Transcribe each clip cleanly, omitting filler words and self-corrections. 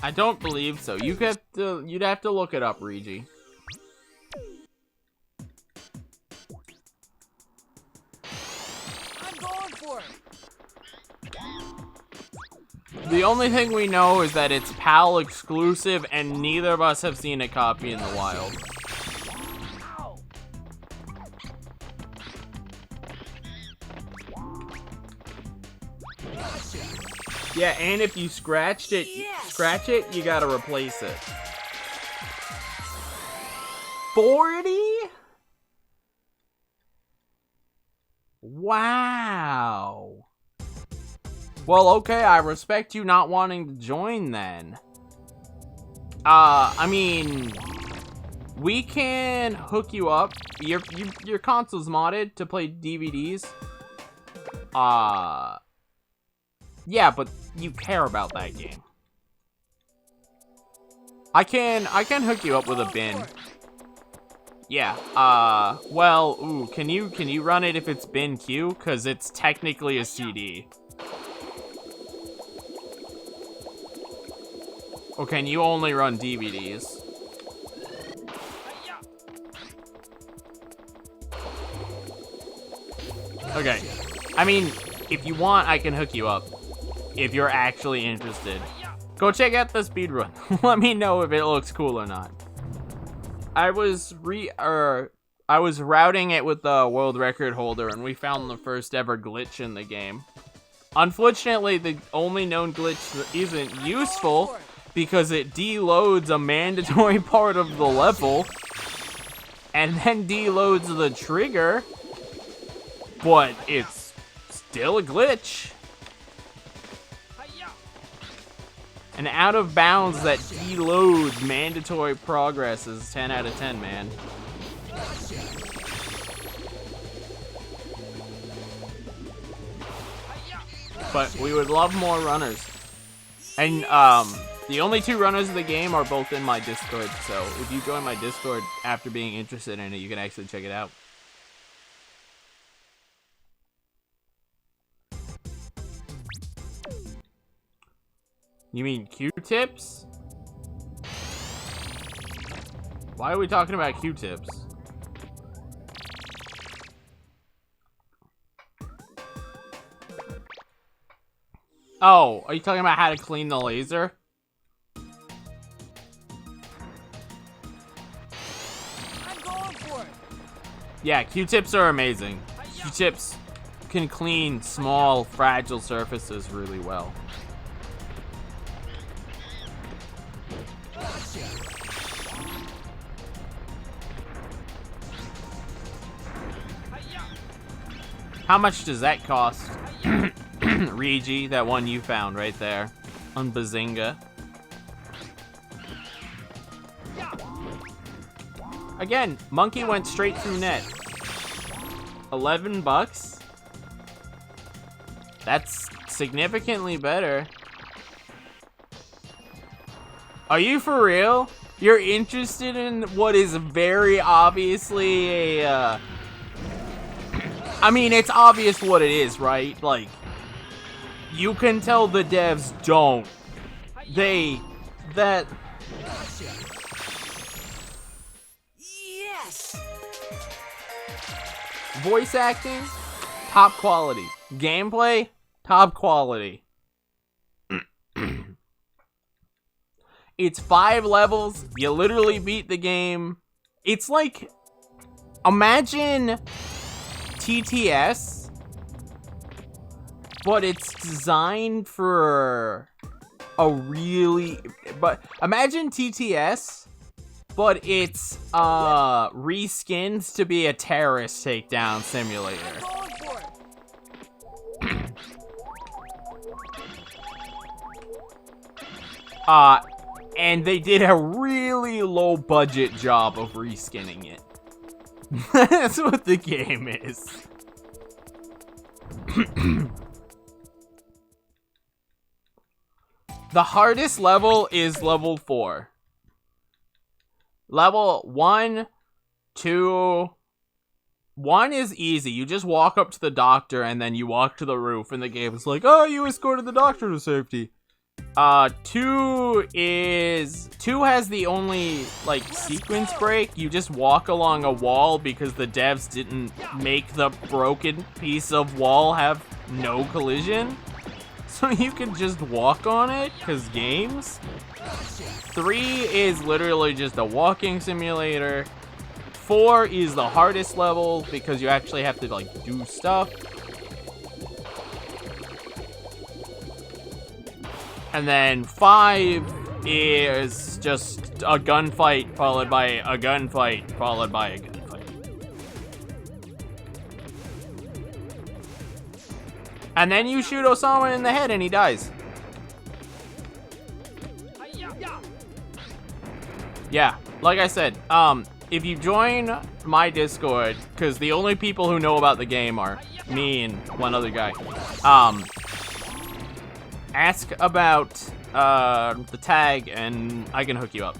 I don't believe so. You'd have to look it up, Regi. I'm going for it. The only thing we know is that it's PAL exclusive, and neither of us have seen a copy in the wild. Ow. Yeah, and if you scratch it, you gotta replace it. 40? Wow. Well, okay, I respect you not wanting to join then. I mean, we can hook you up. Your console's modded to play DVDs. Yeah, but you care about that game. I can hook you up with a bin. Yeah, well, ooh, can you run it if it's bin Q? Cause it's technically a CD. Or can you only run DVDs? Okay, I mean, if you want, I can hook you up. If you're actually interested. Go check out the speedrun. Let me know if it looks cool or not. I was routing it with the world record holder, and we found the first ever glitch in the game. Unfortunately, the only known glitch that isn't useful because it deloads a mandatory part of the level and then deloads the trigger, but it's still a glitch. And out of bounds that deloads mandatory progress is 10 out of 10, man. But we would love more runners. And the only 2 runners of the game are both in my Discord, so if you join my Discord after being interested in it, you can actually check it out. You mean Q-tips? Why are we talking about Q-tips? Oh, are you talking about how to clean the laser? I'm going for it. Yeah, Q-tips are amazing. Q-tips can clean small, fragile surfaces really well. How much does that cost? Regi, that one you found right there on Bazinga. Again, Monkey went straight through net. 11 bucks? That's significantly better. Are you for real? You're interested in what is very obviously a, I mean, it's obvious what it is, right? Like, you can tell the devs don't. That... Yes. Voice acting, top quality. Gameplay, top quality. It's 5 levels. You literally beat the game. It's like, imagine TTS, but it's designed for a really, but imagine TTS, but it's reskinned to be a terrorist takedown simulator. I'm going for it. And they did a really low budget job of reskinning it. That's what the game is. The hardest level is level 4. Level 1, 2... 1 is easy. You just walk up to the doctor and then you walk to the roof and the game is like, oh, you escorted the doctor to safety. Two has the only, like, sequence break. You just walk along a wall because the devs didn't make the broken piece of wall have no collision. So you can just walk on it, because games. 3 is literally just a walking simulator. 4 is the hardest level because you actually have to, like, do stuff. And then 5 is just a gunfight followed by a gunfight followed by a gunfight. And then you shoot Osama in the head and he dies. Yeah, like I said, if you join my Discord, because the only people who know about the game are me and one other guy, ask about the tag and I can hook you up.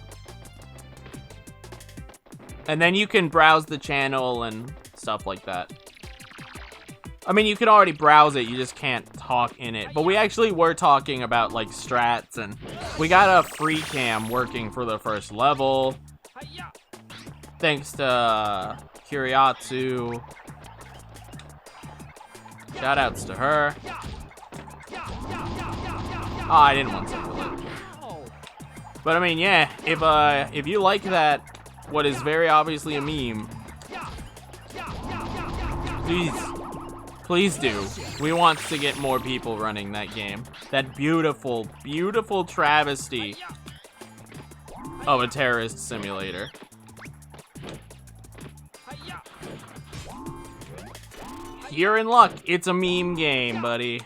And then you can browse the channel and stuff like that. I mean, you can already browse it, you just can't talk in it. But we actually were talking about, like, strats, and we got a free cam working for the first level. Thanks to Kuriatsu. Shoutouts to her. Oh, I didn't want to. But I mean, yeah, if you like that, what is very obviously a meme, please do. We want to get more people running that game. That beautiful, beautiful travesty of a terrorist simulator. You're in luck. It's a meme game, buddy.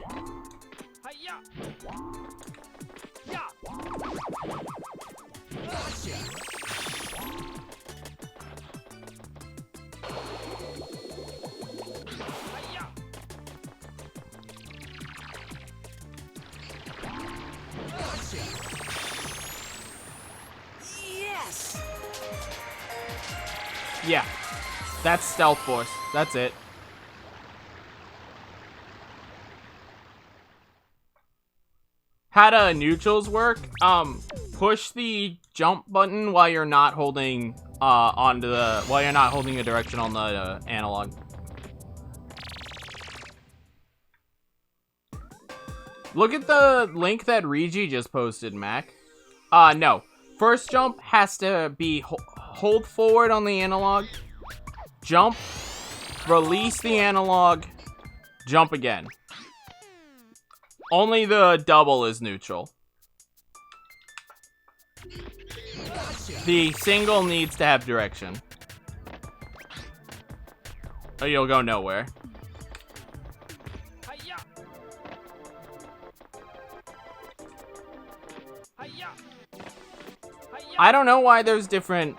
Yes. Yeah, that's Stealth Force. That's it. How do neutrals work? Push the jump button while you're not holding while you're not holding a direction on the analog. Look at the link that Regi just posted, Mac. No. First jump has to be hold forward on the analog, jump, release the analog, jump again. Only the double is neutral. The single needs to have direction, or you'll go nowhere. I don't know why there's different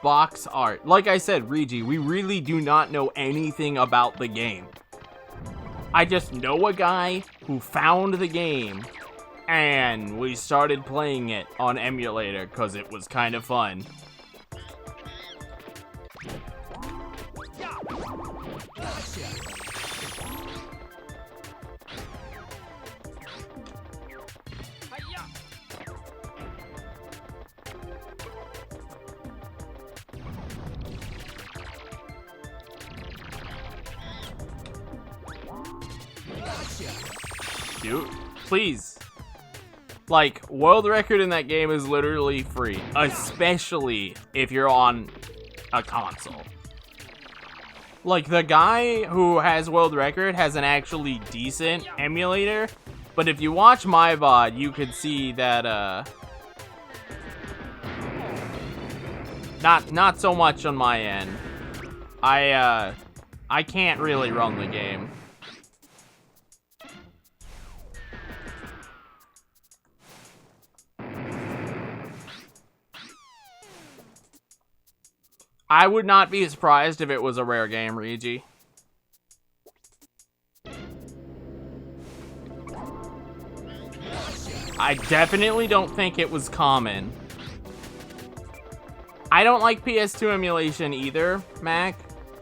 box art. Like I said, Regi, we really do not know anything about the game. I just know a guy who found the game, and we started playing it on emulator because it was kind of fun. Dude, please. Like, world record in that game is literally free, especially if you're on a console. Like, the guy who has world record has an actually decent emulator, but if you watch my VOD, you could see that, not so much on my end. I can't really run the game. I would not be surprised if it was a rare game, Regi. I definitely don't think it was common. I don't like PS2 emulation either, Mac.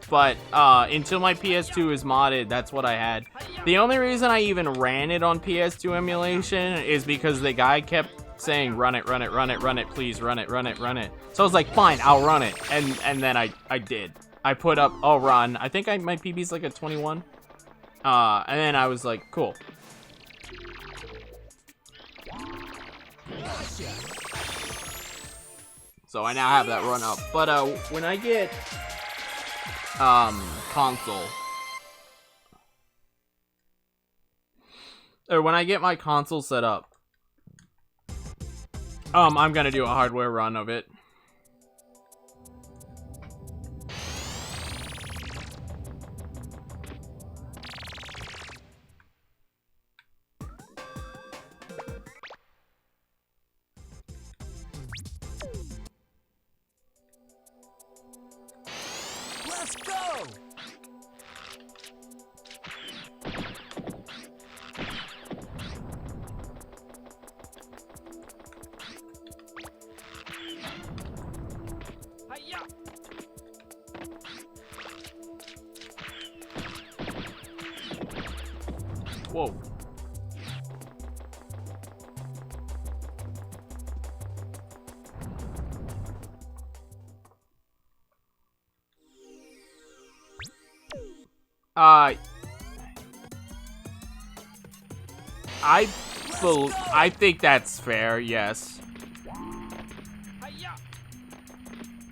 But until my PS2 is modded, that's what I had. The only reason I even ran it on PS2 emulation is because the guy kept saying, run it, run it, run it, run it, please run it, run it, run it. So I was like, fine, I'll run it. And then I did. I put up, oh, run. I think my PB's like a 21. And then I was like, cool. So I now have that run up. But when I get console, or when I get my console set up, I'm gonna do a hardware run of it. Let's go! Hi-ya! Whoa. I think that's fair, yes. Hi-ya!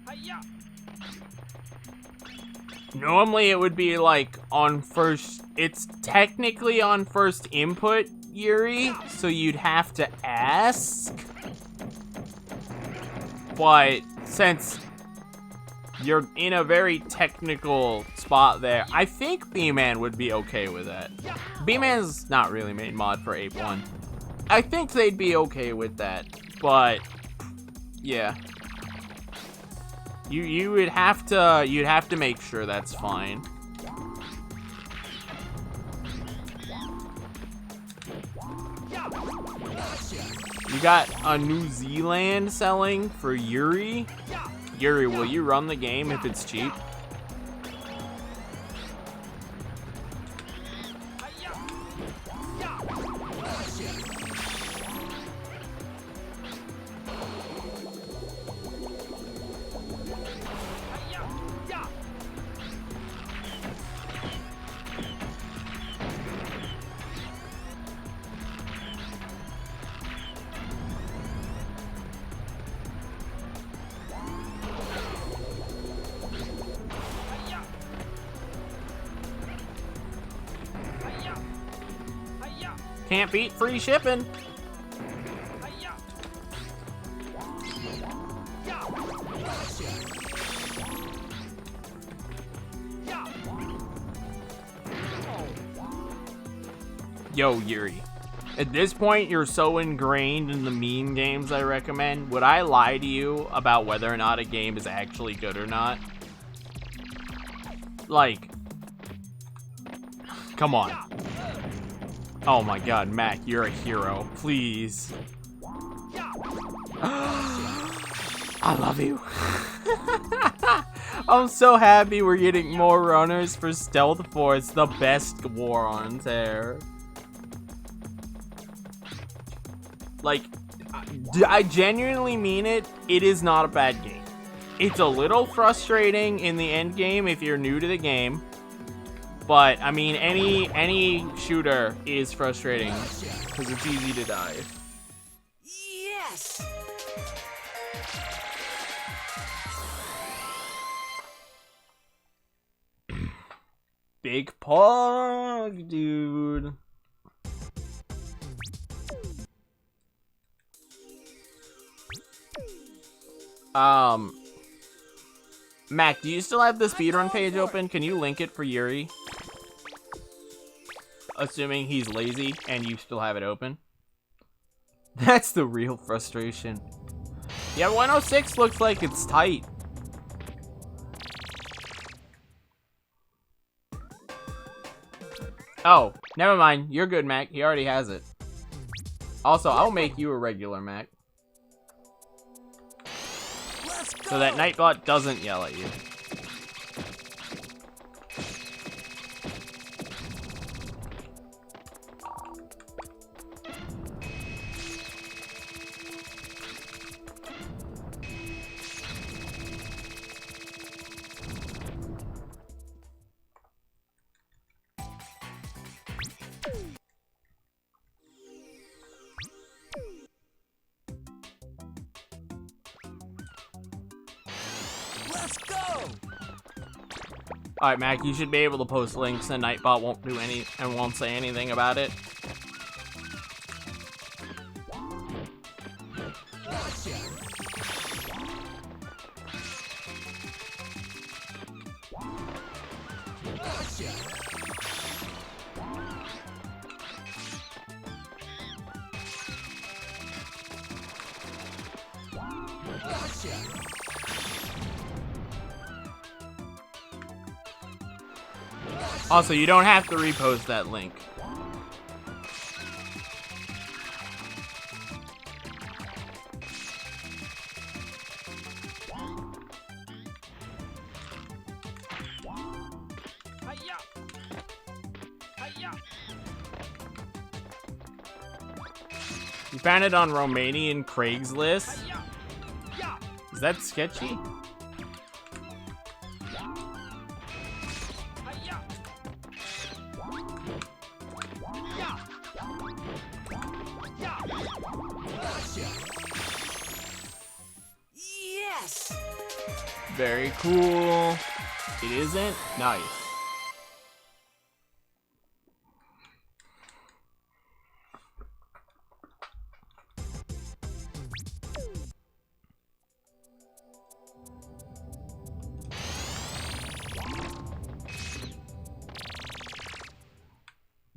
Hi-ya! Normally it would be like on first, it's technically on first input, Yuri, so you'd have to ask. But since you're in a very technical spot there, I think B-Man would be okay with that. B-Man's not really made mod for Ape 1. I think they'd be okay with that, but yeah. You'd have to make sure that's fine. You got a New Zealand selling for Yuri? Yuri, will you run the game if it's cheap? Can't beat free shipping. Yo, Yuri. At this point, you're so ingrained in the meme games I recommend. Would I lie to you about whether or not a game is actually good or not? Like, come on. Oh my god, Mac, you're a hero. Please. I love you. I'm so happy we're getting more runners for Stealth Force, the best war on Terror. Like, I genuinely mean it. It is not a bad game. It's a little frustrating in the end game if you're new to the game. But, I mean, any shooter is frustrating because it's easy to die. Yes! Big Pog, dude. Mac, do you still have the speedrun page open? Can you link it for Yuri? Assuming he's lazy and you still have it open. That's the real frustration. Yeah, 106 looks like it's tight. Oh, never mind. You're good, Mac. He already has it. Also, I'll make you a regular, Mac. So that Nightbot doesn't yell at you. Let's go. Alright, Mac, you should be able to post links and Nightbot won't do any and won't say anything about it. Also, you don't have to repost that link. Hiya. Hiya. You found it on Romanian Craigslist? Hiya. Yeah. Is that sketchy? Hiya. Yeah. Yeah. Yes. Very cool. It isn't? Nice.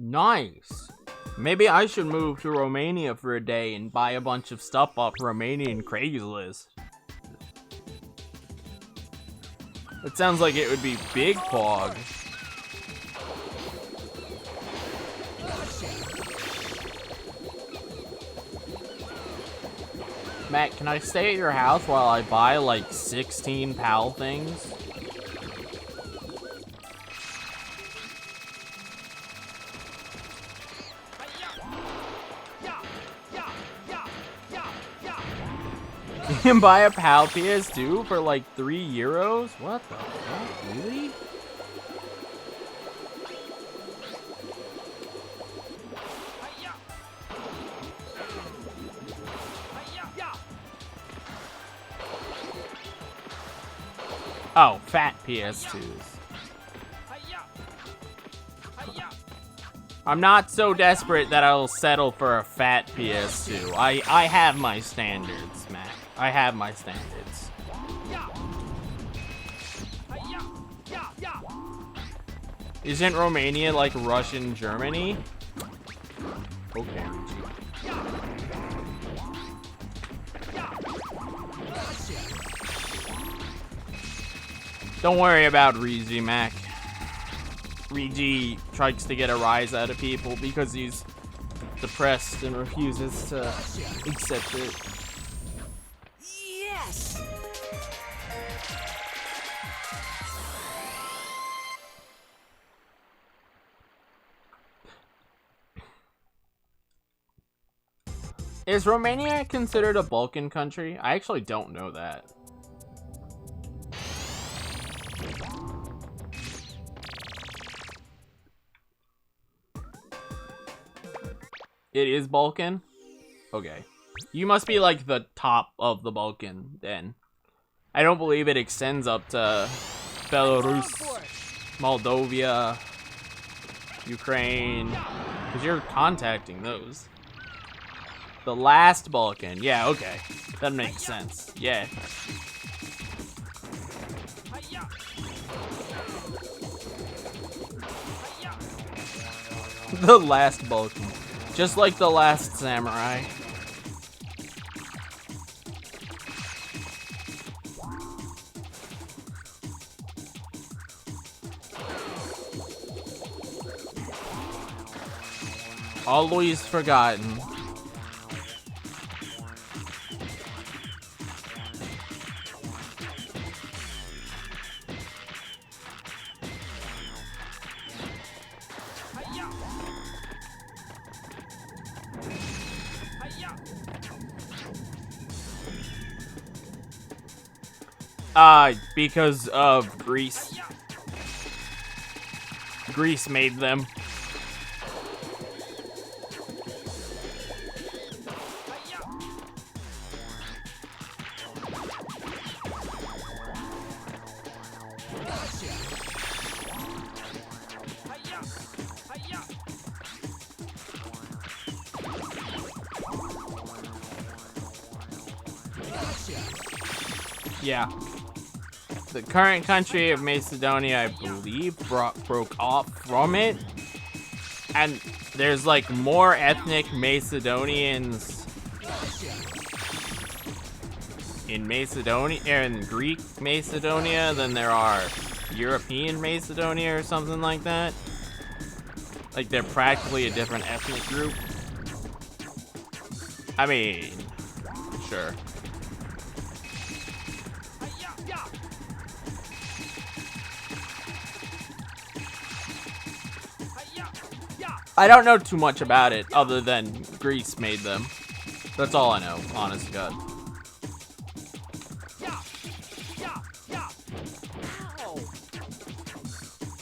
Nice. Maybe I should move to Romania for a day and buy a bunch of stuff off Romanian Craigslist. It sounds like it would be big pog. Matt, can I stay at your house while I buy like 16 PAL things? You can buy a PAL PS2 for like €3? What the fuck? Really? Oh, fat PS2s. I'm not so desperate that I'll settle for a fat PS2. I have my standards, Matt. I have my standards. Isn't Romania like Russian Germany? Okay, Richie. Don't worry about Rigi, Mac. Rigi tries to get a rise out of people because he's depressed and refuses to accept it. Yes. Is Romania considered a Balkan country? I actually don't know that. It is Balkan? Okay. You must be like the top of the Balkan then. I don't believe it extends up to Belarus, Moldova, Ukraine, because you're contacting those. The last Balkan. Yeah, okay. That makes sense. Yeah. The last Balkan. Just like the last samurai. Always forgotten. Because of Greece. Greece made them. Yeah. The current country of Macedonia, I believe, broke off from it. And there's like more ethnic Macedonians in Macedonia, in Greek Macedonia, than there are European Macedonia or something like that. Like they're practically a different ethnic group. I mean, sure. I don't know too much about it other than Greece made them. That's all I know, honest to God.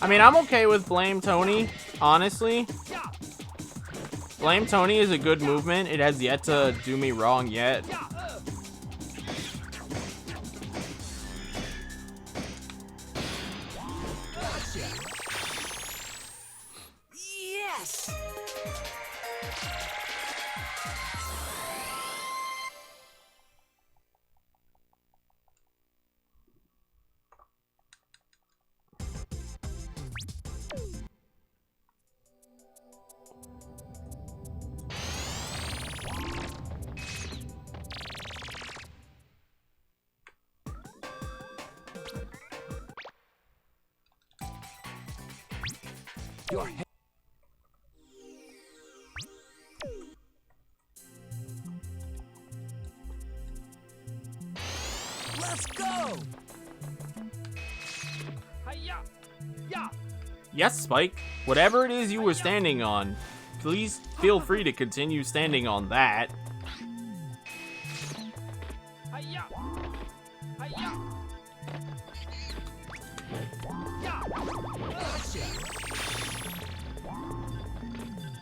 I mean, I'm okay with Blame Tony, honestly. Blame Tony is a good movement. It has yet to do me wrong yet. Yes. Your head. Let's go. Yes, Spike. Whatever it is you were standing on, please feel free to continue standing on that.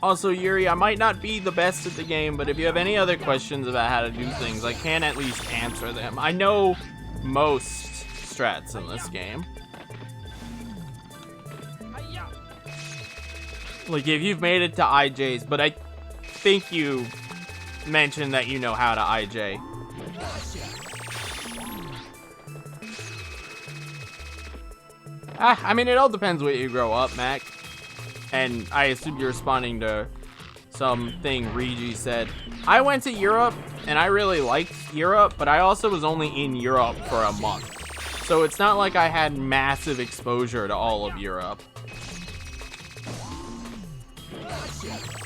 Also, Yuri, I might not be the best at the game, but if you have any other questions about how to do things, I can at least answer them. I know most strats in this game. Like, if you've made it to IJs, but I think you mentioned that you know how to IJ. I mean, it all depends where you grow up, Mac. And I assume you're responding to something Regi said. I went to Europe, and I really liked Europe, but I also was only in Europe for a month. So it's not like I had massive exposure to all of Europe.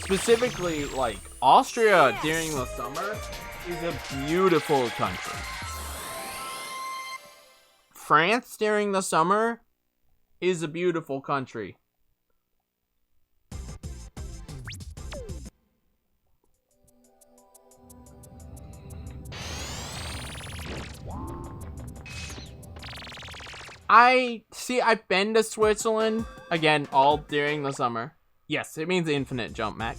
Specifically, like, Austria during the summer is a beautiful country. France during the summer is a beautiful country. I've been to Switzerland, again, all during the summer. Yes, it means infinite jump, Mac.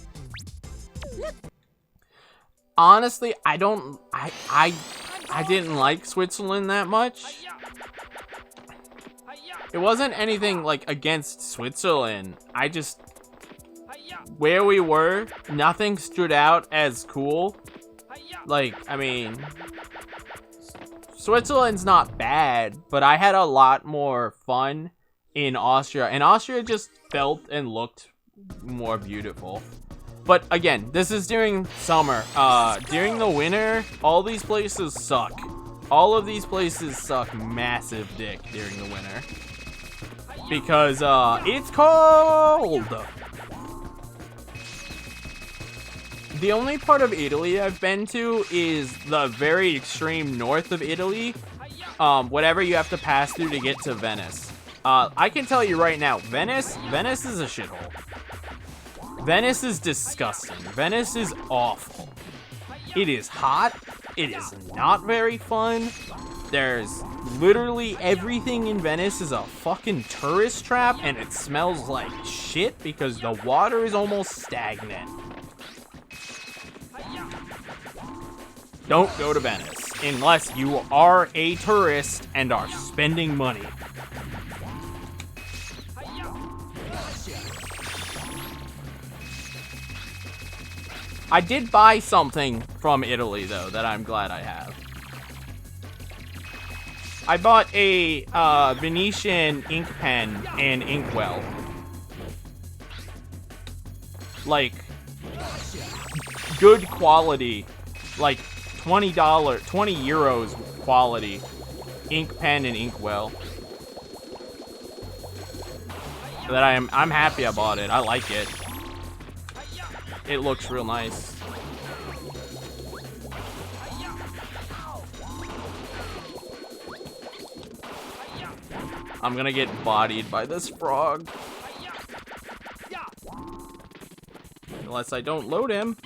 Honestly, I didn't like Switzerland that much. It wasn't anything, like, against Switzerland. Where we were, nothing stood out as cool. Like, I mean, Switzerland's not bad, but I had a lot more fun in Austria. And Austria just felt and looked more beautiful. But again, this is during summer. During the winter, all these places suck. All of these places suck massive dick during the winter. Because, it's cold! The only part of Italy I've been to is the very extreme north of Italy. Whatever you have to pass through to get to Venice. I can tell you right now, Venice is a shithole. Venice is disgusting. Venice is awful. It is hot. It is not very fun. There's literally everything in Venice is a fucking tourist trap, and it smells like shit because the water is almost stagnant. Don't go to Venice unless you are a tourist and are spending money. I did buy something from Italy, though, that I'm glad I have. I bought a Venetian ink pen and inkwell. Like, good quality, like $20, 20 euros quality ink pen and inkwell. So that I'm happy I bought it. I like it. It looks real nice. I'm gonna get bodied by this frog. Unless I don't load him.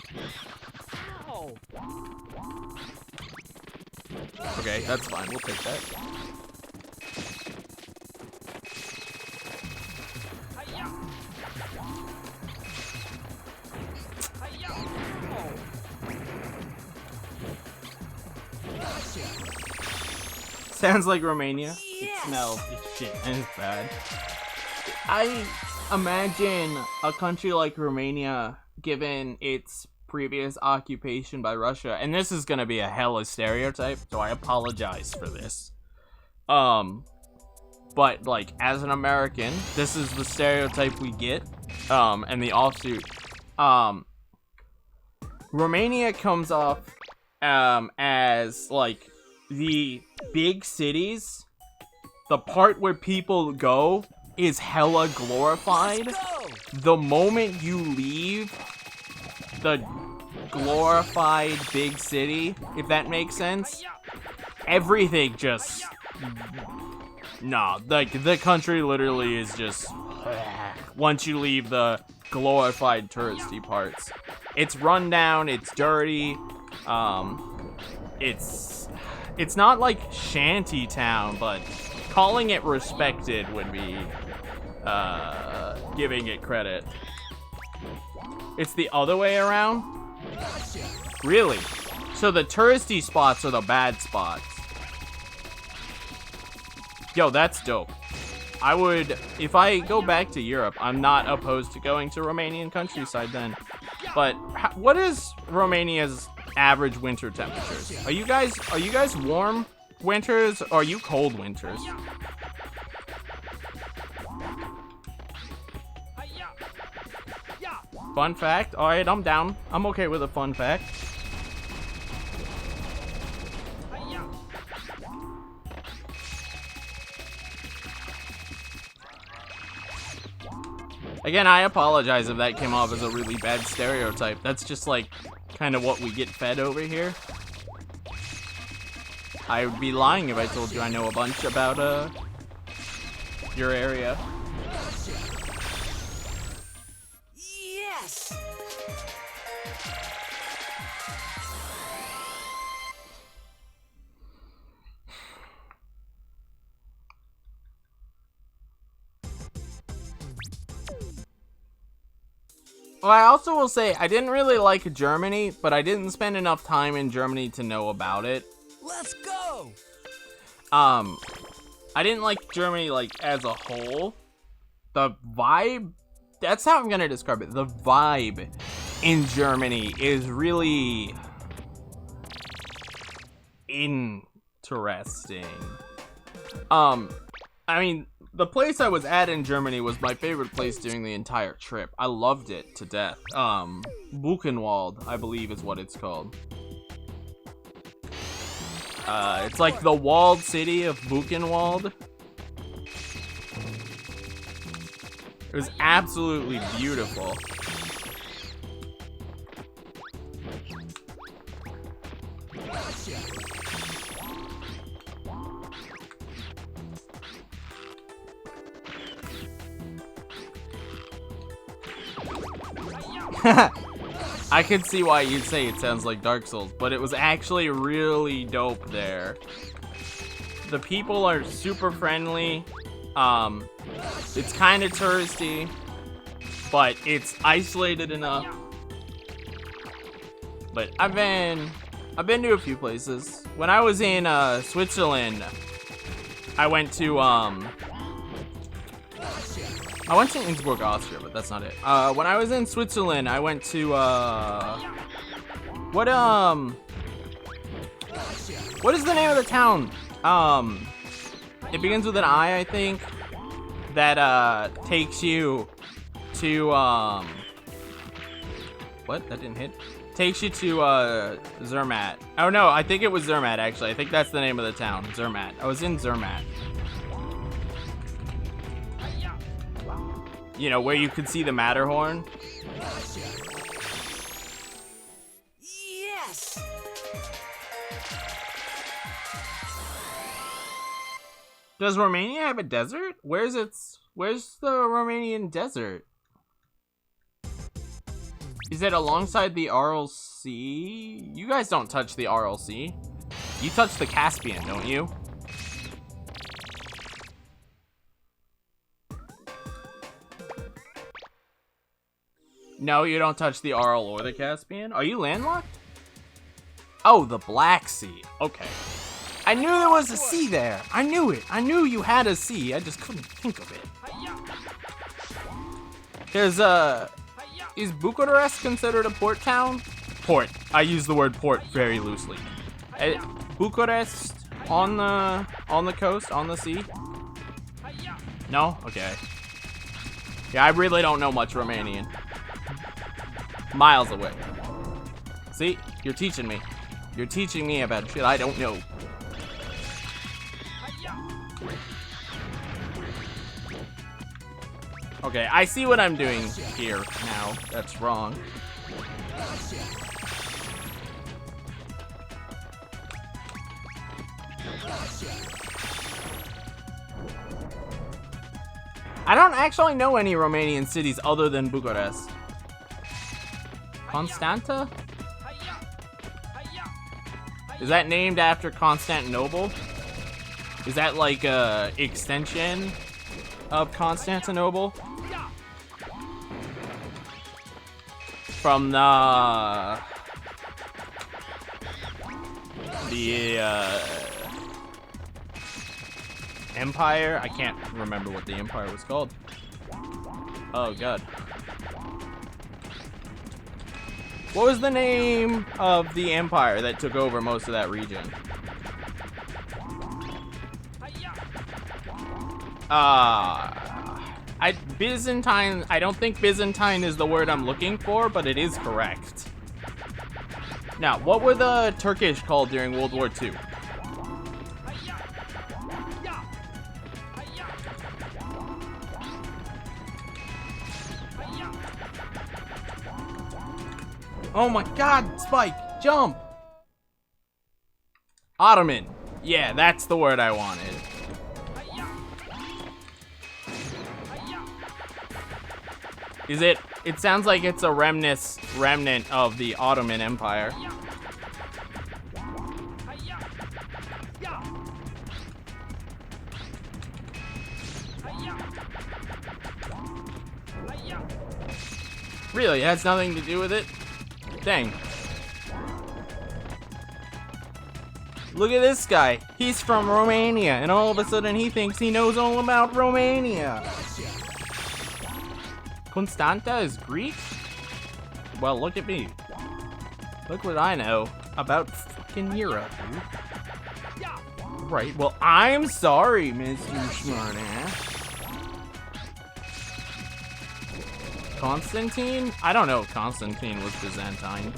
Okay, that's fine. We'll take that. Sounds like Romania. It smells like shit and it's bad. I imagine a country like Romania, given its previous occupation by Russia, and this is gonna be a hella stereotype, so I apologize for this. But like as an American, this is the stereotype we get, and the offsuit. Romania comes off as like the big cities, the part where people go is hella glorified. The moment you leave the glorified big city, if that makes sense, everything just... Nah, like the country literally is just... Once you leave the glorified touristy parts. It's run down, it's dirty, it's not like shanty town, but calling it respected would be giving it credit. It's the other way around? Really? So the touristy spots are the bad spots. Yo, that's dope. I would, if I go back to Europe, I'm not opposed to going to Romanian countryside then. But what is Romania's average winter temperatures? Are you guys warm winters or are you cold winters? Fun fact? Alright, I'm down. I'm okay with a fun fact. Again, I apologize if that came off as a really bad stereotype. That's just like kind of what we get fed over here. I would be lying if I told you I know a bunch about your area. Yes. Well, I also will say, I didn't really like Germany, but I didn't spend enough time in Germany to know about it. Let's go. I didn't like Germany, like, as a whole. The vibe, that's how I'm gonna describe it. The vibe in Germany is really interesting. I mean, the place I was at in Germany was my favorite place during the entire trip. I loved it to death. Buchenwald, I believe is what it's called. It's like the walled city of Buchenwald. It was absolutely beautiful. I can see why you'd say it sounds like Dark Souls, but it was actually really dope there. The people are super friendly. It's kind of touristy, but it's isolated enough. But I've been to a few places. When I was in Switzerland, I went to Innsbruck, Austria, but that's not it. When I was in Switzerland, I went to, what is the name of the town? It begins with an I think. That takes you to what? That didn't hit. Takes you to Zermatt. Oh no, I think it was Zermatt actually. I think that's the name of the town, Zermatt. I was in Zermatt. You know, where you could see the Matterhorn. Yes. Does Romania have a desert? Where's the Romanian desert? Is it alongside the Aral Sea? You guys don't touch the Aral Sea. You touch the Caspian, don't you? No, you don't touch the Aral or the Caspian? Are you landlocked? Oh, the Black Sea. Okay. I knew there was a sea there. I knew it. I knew you had a sea. I just couldn't think of it. There's is Bucharest considered a port town? Port. I use the word port very loosely. Bucharest on the coast, on the sea? No? Okay. Yeah, I really don't know much Romanian. Miles away. See? You're teaching me. You're teaching me about shit I don't know. Okay, I see what I'm doing here now. That's wrong. I don't actually know any Romanian cities other than Bucharest. Constanta? Is that named after Constantinople? Is that like a extension of Constantinople? From the Empire? I can't remember what the Empire was called. Oh god. What was the name of the empire that took over most of that region? Byzantine, I don't think Byzantine is the word I'm looking for, but it is correct. Now, what were the Turkish called during World War II? Oh my god, Spike, jump! Ottoman. Yeah, that's the word I wanted. Is it? It sounds like it's a remnant of the Ottoman Empire. Really, it has nothing to do with it? Dang. Look at this guy. He's from Romania, and all of a sudden he thinks he knows all about Romania. Constanta is Greek? Well, look at me. Look what I know about fucking Europe, dude. Right, well, I'm sorry, Mr. Smartass. Constantine? I don't know if Constantine was Byzantine.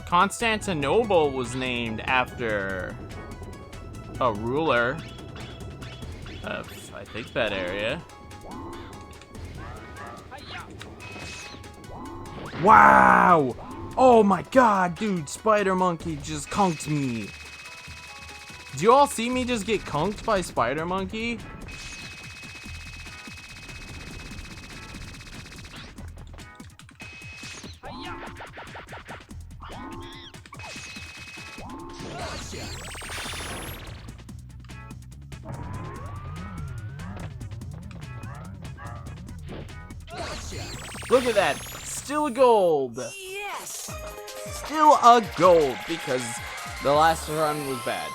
Constantinople was named after a ruler of, I think, that area. Wow! Oh my god, dude, Spider Monkey just conked me. Do you all see me just get conked by Spider Monkey? Look at that, still a gold. Yes. Still a gold because the last run was bad.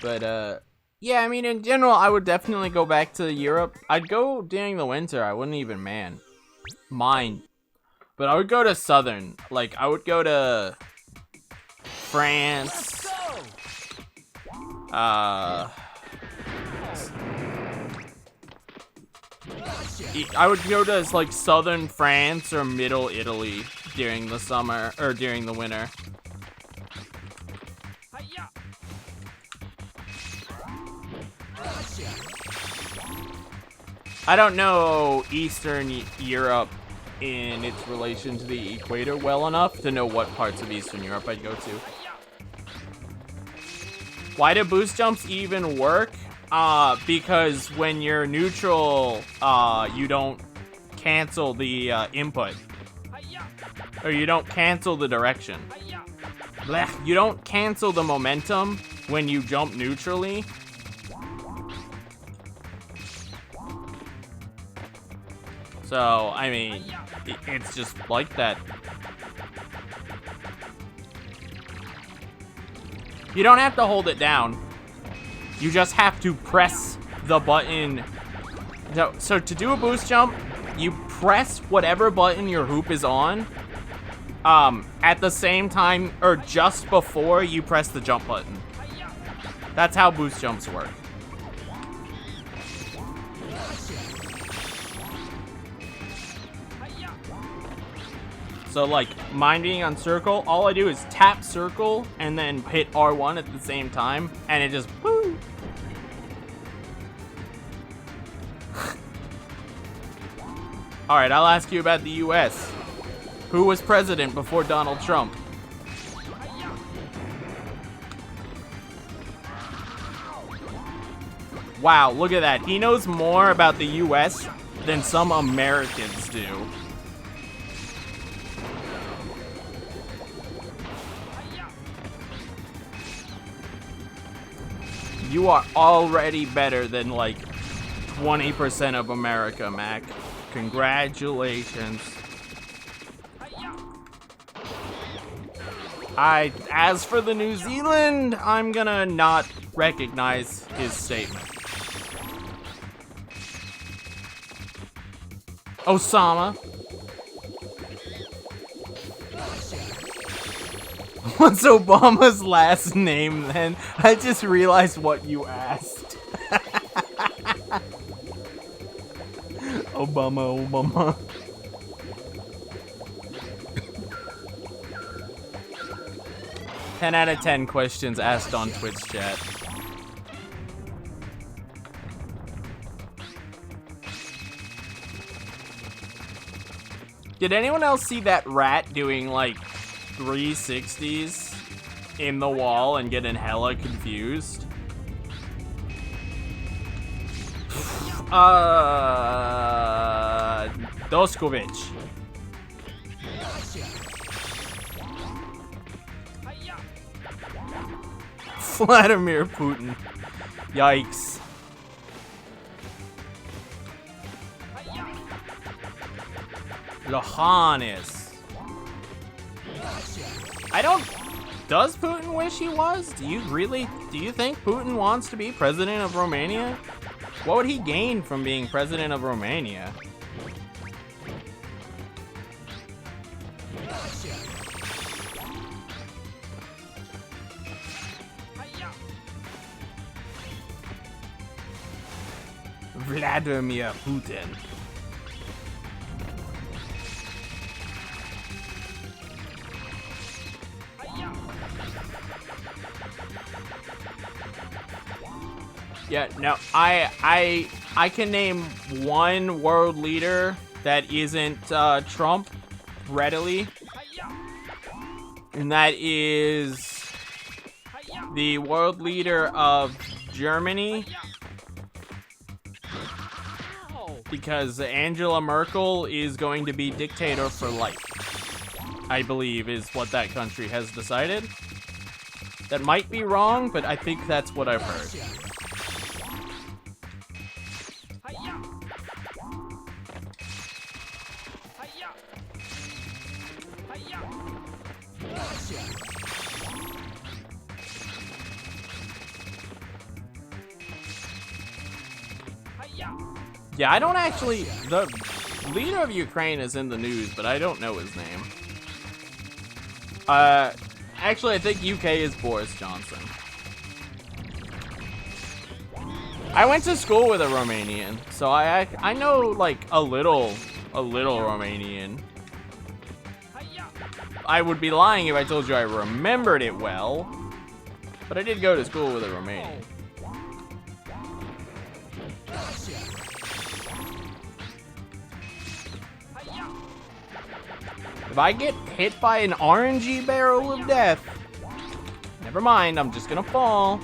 But, yeah, I mean, in general, I would definitely go back to Europe. I'd go during the winter. I wouldn't even mind. But I would go to southern. Like, I would go to France. I would go to, like, southern France or middle Italy during the summer, or during the winter. I don't know Eastern Europe in its relation to the equator well enough to know what parts of Eastern Europe I'd go to. Why do boost jumps even work? Because when you're neutral, you don't cancel the input. Or you don't cancel the direction. Blech, you don't cancel the momentum when you jump neutrally. So, I mean, it's just like that. You don't have to hold it down. You just have to press the button. So to do a boost jump, you press whatever button your hoop is on at the same time or just before you press the jump button. That's how boost jumps work. So, like, mine being on circle, all I do is tap circle and then hit R1 at the same time, and it just, woo! Alright, I'll ask you about the US. Who was president before Donald Trump? Wow, look at that. He knows more about the US than some Americans do. You are already better than, like, 20% of America, Mac. Congratulations. As for the New Zealand, I'm gonna not recognize his statement. Osama. What's Obama's last name then? I just realized what you asked. Obama. 10 out of 10 questions asked on Twitch chat. Did anyone else see that rat doing like 360s in the wall and getting hella confused? Doskovic. Vladimir Putin. Yikes. Lohanis. Does Putin wish he was? Do you think Putin wants to be president of Romania? What would he gain from being president of Romania? Vladimir Putin. Yeah, no, I can name one world leader that isn't Trump readily, and that is the world leader of Germany, because Angela Merkel is going to be dictator for life, I believe, is what that country has decided. That might be wrong, but I think that's what I've heard. Yeah, I don't actually... The leader of Ukraine is in the news, but I don't know his name. Actually, I think UK is Boris Johnson. I went to school with a Romanian, so I know, like, a little Romanian. I would be lying if I told you I remembered it well, but I did go to school with a Romanian. If I get hit by an RNG barrel of death, never mind, I'm just gonna fall.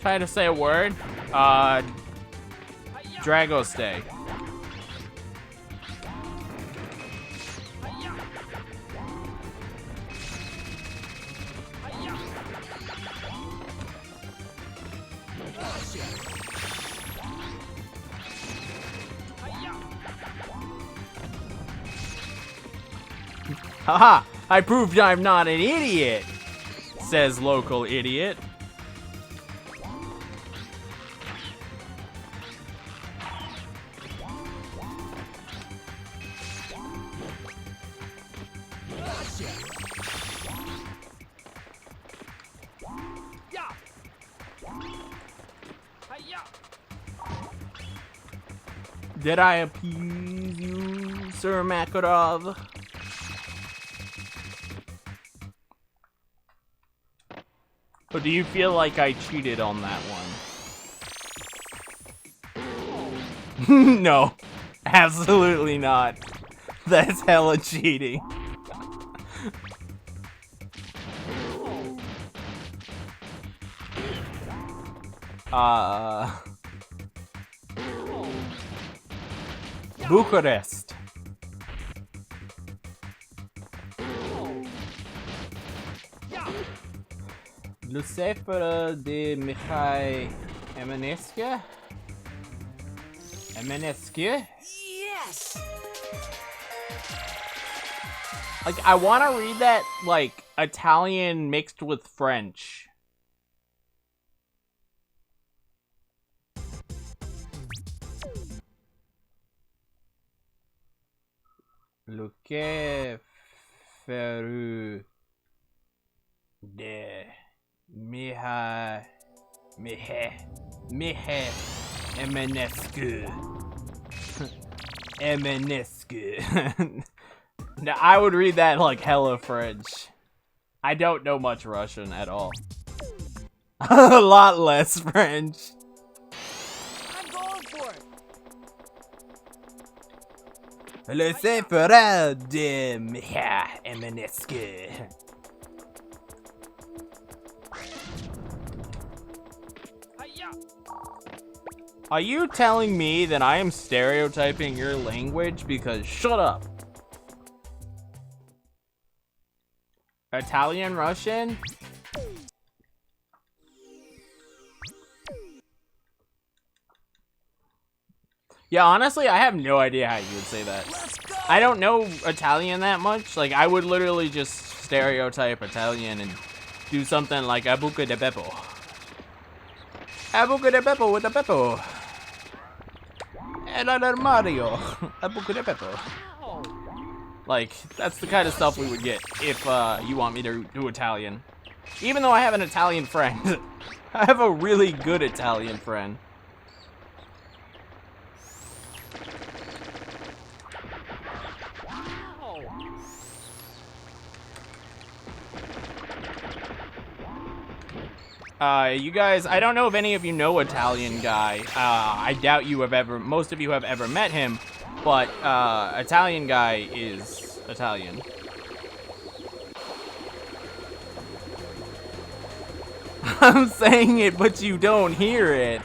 Try to say a word. Dragostay. Haha! I proved I'm not an idiot, says local idiot. Did I appease you, Sir Makarov? Or do you feel like I cheated on that one? No, absolutely not. That's hella cheating. Bucharest. Lucifer de Mihai Emanescu? Emanescu? Yes! Like, I want to read that, like, Italian mixed with French. Lucifer de Mihai Emanescu. Emanescu. Now, I would read that like hella French. I don't know much Russian at all. A lot less French. I'm going for it! Lucifer de Mihai Emanescu. Are you telling me that I am stereotyping your language? Because shut up. Italian, Russian? Yeah, honestly, I have no idea how you would say that. Let's go! I don't know Italian that much. Like, I would literally just stereotype Italian and do something like a buca de beppo. A buca de beppo with a beppo. And an Mario. A buca de beppo. Like, that's the kind of stuff we would get if you want me to do Italian. Even though I have an Italian friend. I have a really good Italian friend. You guys, I don't know if any of you know Italian guy. I doubt you have ever, most of you have ever met him, but Italian guy is Italian. I'm saying it, but you don't hear it.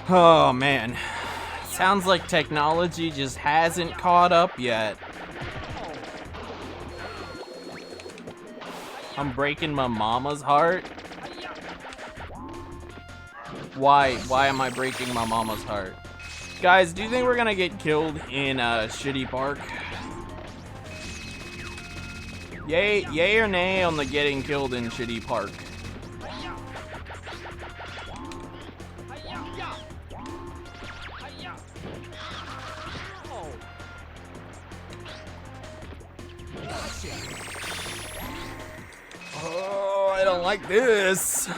Oh man, sounds like technology just hasn't caught up yet. I'm breaking my mama's heart. Why am I breaking my mama's heart? Guys, do you think we're gonna get killed in a shitty park? Yay or nay on the getting killed in shitty park? Oh, I don't like this.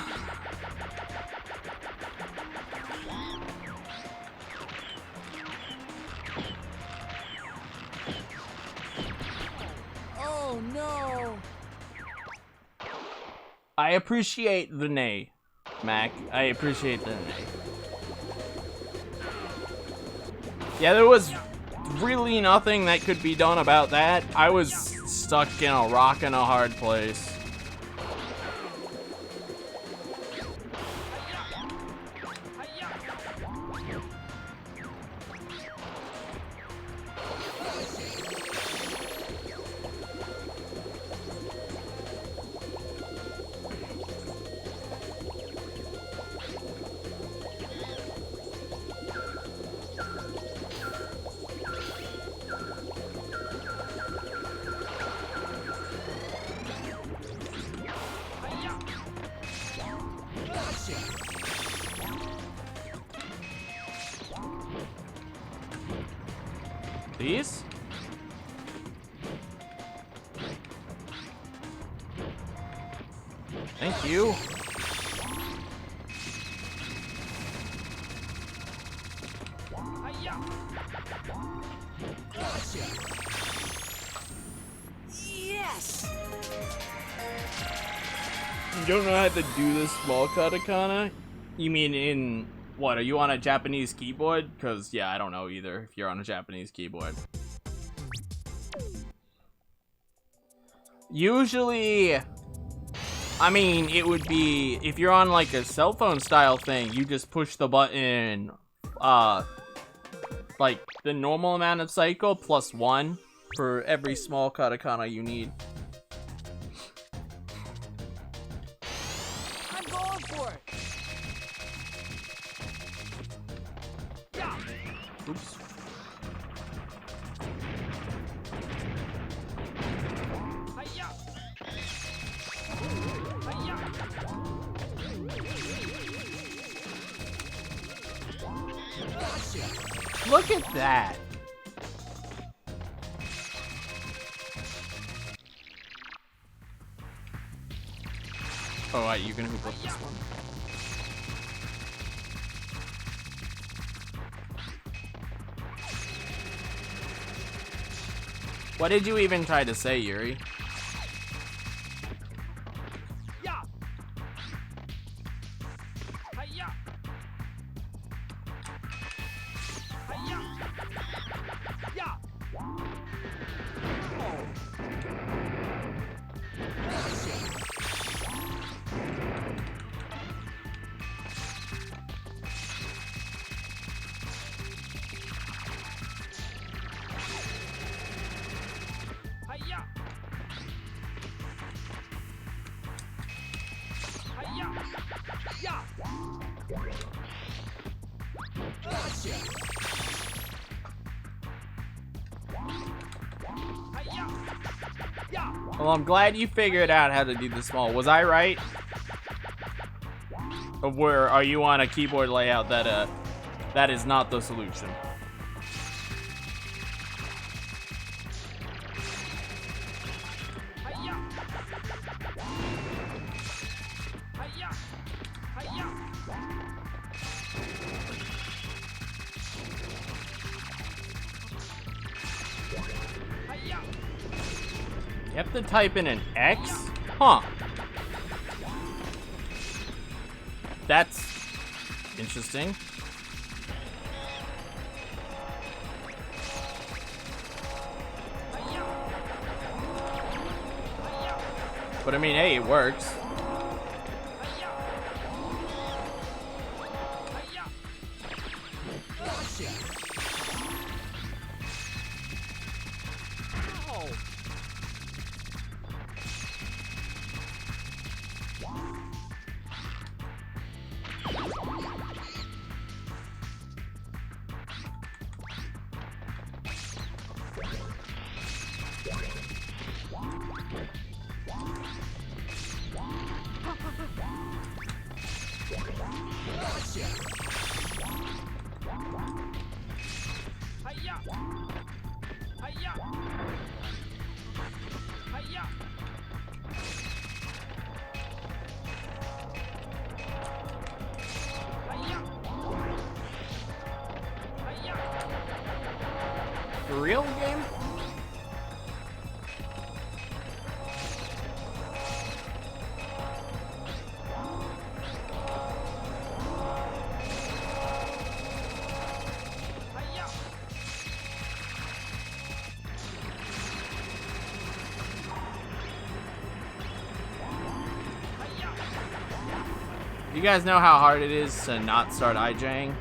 Oh no! I appreciate the nay, Mac. I appreciate the nay. Yeah, there was really nothing that could be done about that. I was stuck in a rock and a hard place. These? Thank you. Yes! You don't know how to do this small katakana? You mean in... What, are you on a Japanese keyboard? Because, yeah, I don't know either if you're on a Japanese keyboard. Usually... I mean, it would be... If you're on, like, a cell phone style thing, you just push the button, like, the normal amount of cycle plus 1 for every small katakana you need. I'm going for it! Oops. Look at that. Oh, wait, you can hoop up this one. What did you even try to say, Yuri? Well, I'm glad you figured out how to do the small. Was I right? Or where are you on a keyboard layout that that is not the solution? You have to type in an X? Huh. That's interesting. But I mean, hey, it works. For real game? You guys know how hard it is to not start IJing?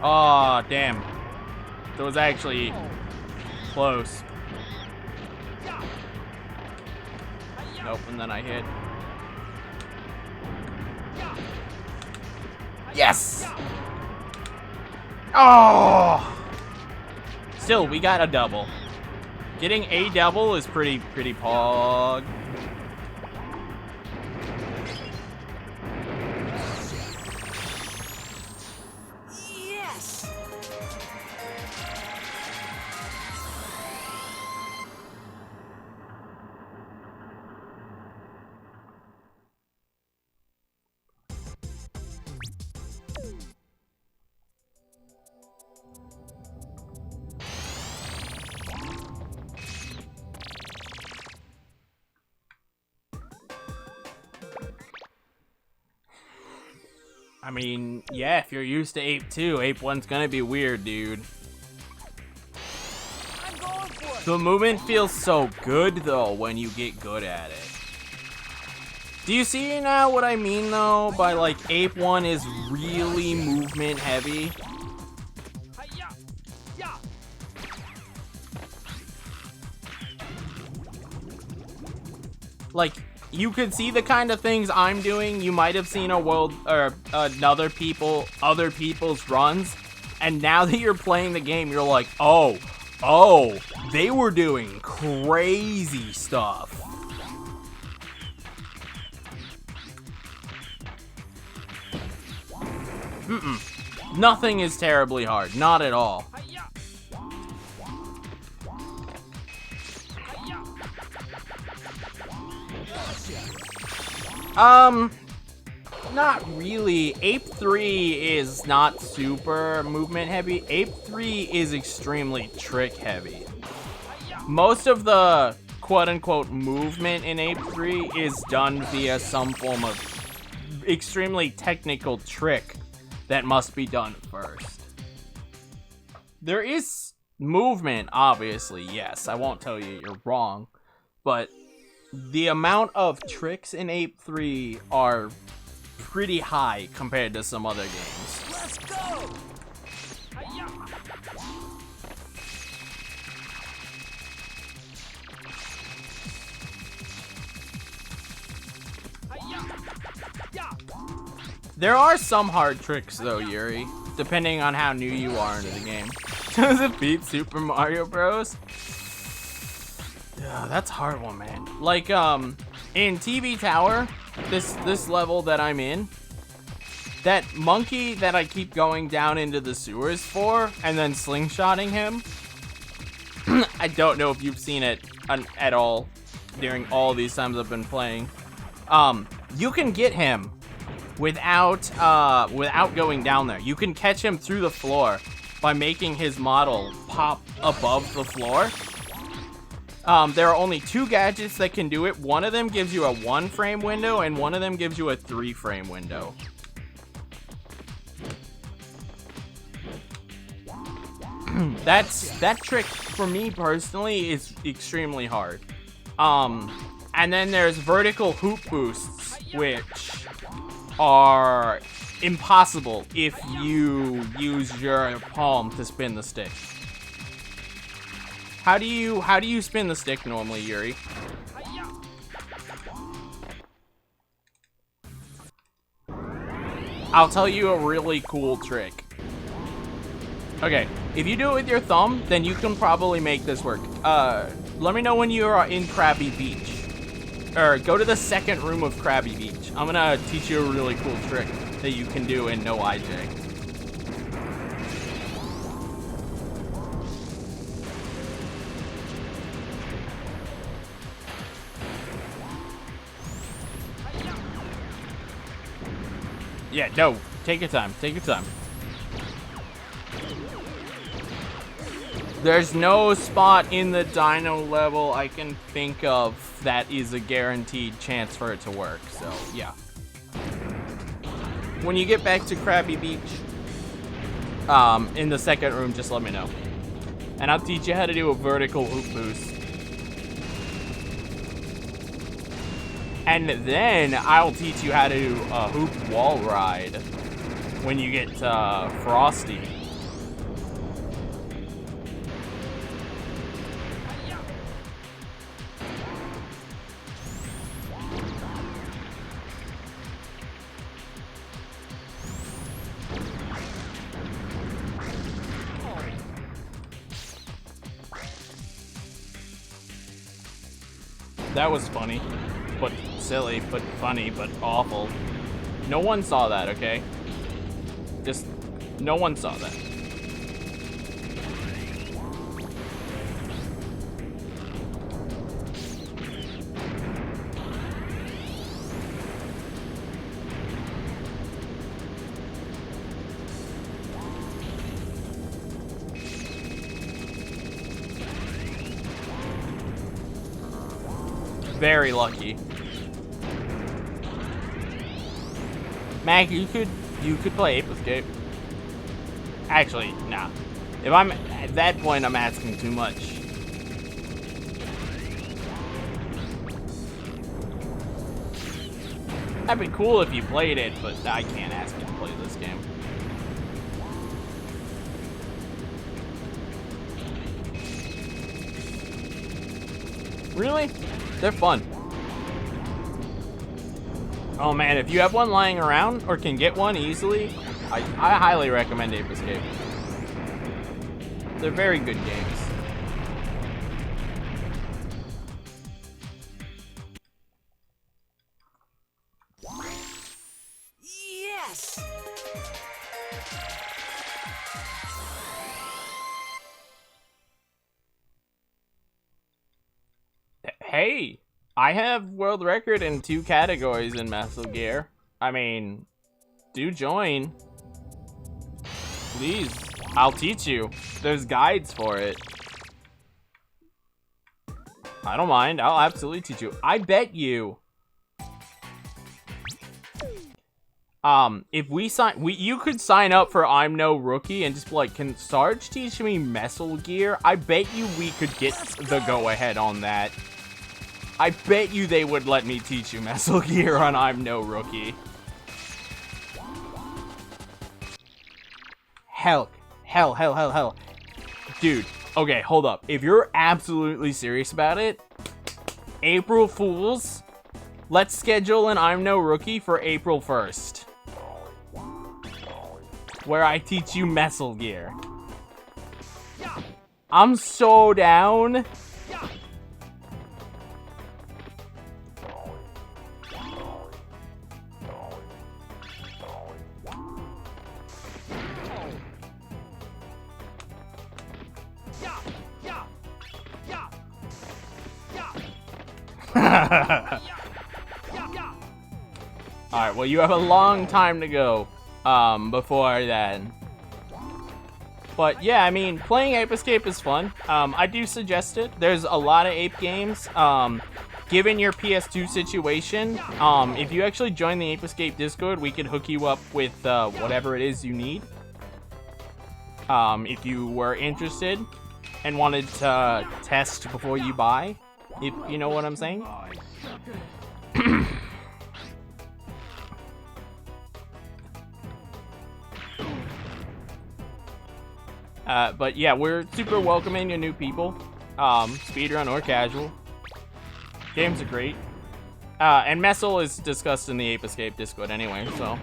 Oh, damn. That was actually close. Nope, and then I hit. Yes! Oh! Still, we got a double. Getting a double is pretty pog. Yes. I mean, yeah, if you're used to Ape 2, Ape 1's gonna be weird, dude. I'm going for it. The movement feels so good, though, when you get good at it. Do you see now what I mean, though, by, like, Ape 1 is really movement heavy? Like, you could see the kind of things I'm doing. You might have seen other people's runs, and now that you're playing the game, you're like, oh, they were doing crazy stuff. Nothing is terribly hard, not at all. Not really. Ape 3 is not super movement heavy. Ape 3 is extremely trick heavy. Most of the quote-unquote movement in Ape 3 is done via some form of extremely technical trick that must be done first. There is movement, obviously, yes. I won't tell you you're wrong, but the amount of tricks in Ape 3 are pretty high compared to some other games. Let's go. There are some hard tricks though, Yuri, depending on how new you are into the game. Does it beat Super Mario Bros? Yeah, that's a hard one, man. Like, in TV Tower, this level that I'm in, that monkey that I keep going down into the sewers for, and then slingshotting him, I don't know if you've seen it at all during all these times I've been playing. You can get him without going down there. You can catch him through the floor by making his model pop above the floor. There are only 2 gadgets that can do it. One of them gives you a 1-frame window, and one of them gives you a 3-frame window. That trick, for me personally, is extremely hard. And then there's vertical hoop boosts, which are impossible if you use your palm to spin the stick. How do you spin the stick normally, Yuri? I'll tell you a really cool trick. Okay, if you do it with your thumb, then you can probably make this work. Let me know when you are in Krabby Beach. Or go to the second room of Krabby Beach. I'm gonna teach you a really cool trick. that you can do in no IJ. Yeah, no, take your time, take your time. There's no spot in the dino level I can think of that is a guaranteed chance for it to work, so yeah. When you get back to Krabby Beach, in the second room, just let me know. And I'll teach you how to do a vertical hoop boost. And then I'll teach you how to do a hoop wall ride when you get Frosty. That was funny, but silly, but funny, but awful. No one saw that, okay? Just, no one saw that. Very lucky. Mac, you could play Ape Escape. Actually, nah. If I'm at that point, I'm asking too much. That'd be cool if you played it, but I can't ask you to play this game. Really? They're fun. Oh man, if you have one lying around or can get one easily, I highly recommend Ape Escape. They're very good games. Yes! Hey, I have world record in 2 categories in Metal Gear. I mean, do join. Please, I'll teach you. There's guides for it. I don't mind, I'll absolutely teach you. I bet you. If we you could sign up for I'm No Rookie and just be like, can Sarge teach me Metal Gear? I bet you we could get the go-ahead on that. I bet you they would let me teach you Metal Gear on I'm No Rookie. Hell. Dude, okay, hold up. If you're absolutely serious about it, April Fools, let's schedule an I'm No Rookie for April 1st. Where I teach you Metal Gear. I'm so down. Alright, well, you have a long time to go before then. But yeah, I mean, playing Ape Escape is fun. I do suggest it. There's a lot of Ape games. Given your PS2 situation, if you actually join the Ape Escape Discord, we could hook you up with whatever it is you need. If you were interested and wanted to test before you buy, if you know what I'm saying. But yeah, we're super welcoming to new people, speedrun or casual. Games are great. And Messel is discussed in the Ape Escape Discord anyway, so.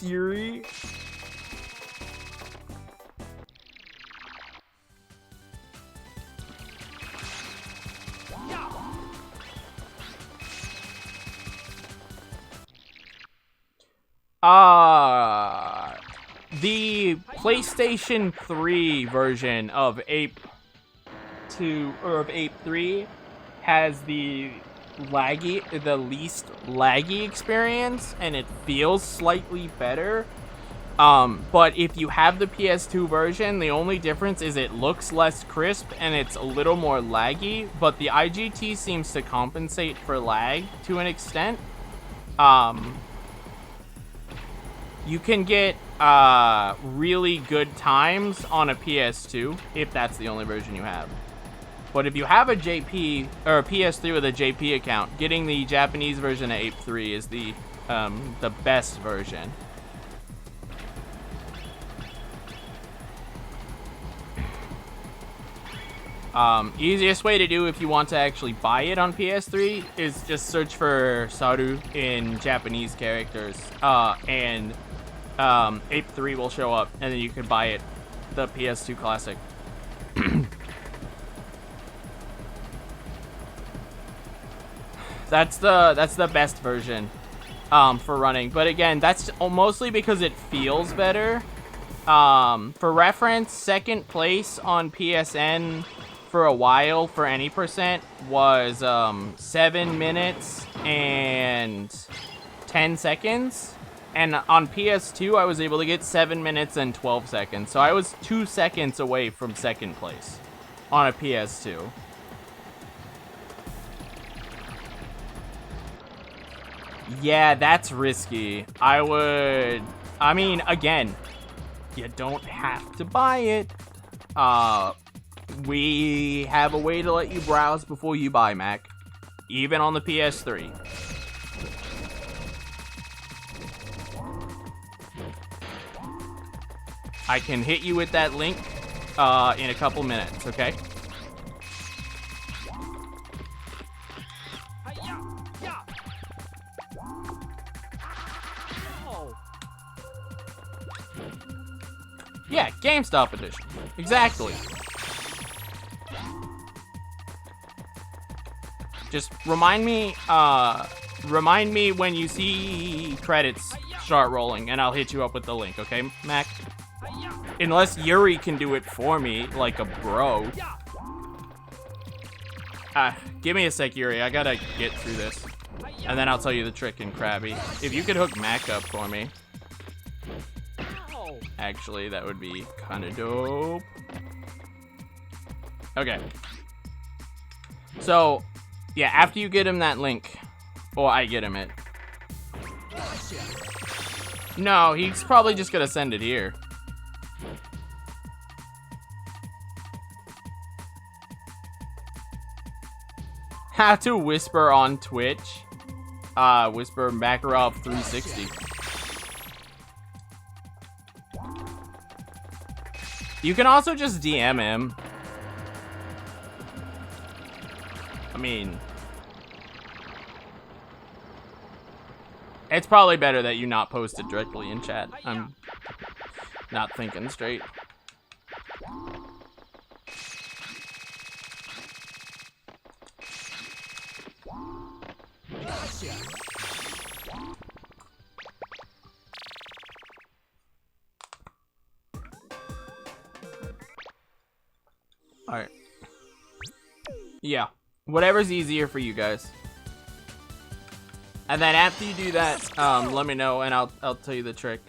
Yuri. The PlayStation 3 version of Ape 2 or of Ape 3 has the least laggy experience, and it feels slightly better. But if you have the PS2 version, the only difference is it looks less crisp and it's a little more laggy, but the IGT seems to compensate for lag to an extent. You can get really good times on a PS2 if that's the only version you have. But if you have a JP or a PS3 with a JP account, getting the Japanese version of Ape 3 is the best version. Easiest way to do if you want to actually buy it on PS3 is just search for Saru in Japanese characters, and Ape 3 will show up, and then you can buy it, the PS2 classic. That's the best version for running, but again, that's mostly because it feels better. For reference, second place on PSN for a while for any percent was 7 minutes and 10 seconds. And on PS2, I was able to get 7 minutes and 12 seconds. So I was 2 seconds away from second place on a PS2. Yeah, that's risky. I mean, again, you don't have to buy it. We have a way to let you browse before you buy, Mac. Even on the PS3. I can hit you with that link in a couple minutes, okay? Yeah, GameStop edition. Exactly. Just remind me when you see credits start rolling, and I'll hit you up with the link, okay, Mac? Unless Yuri can do it for me, like a bro. Give me a sec, Yuri. I gotta get through this. And then I'll tell you the trick in Krabby. If you could hook Mac up for me. Actually, that would be kind of dope. Okay. So, yeah, after you get him that link, or I get him it. No, he's probably just gonna send it here. How to whisper on Twitch. Whisper Makarov 360. You can also just DM him. I mean, it's probably better that you not post it directly in chat. I'm not thinking straight. Alright. Yeah. Whatever's easier for you guys. And then after you do that, let me know and I'll tell you the trick.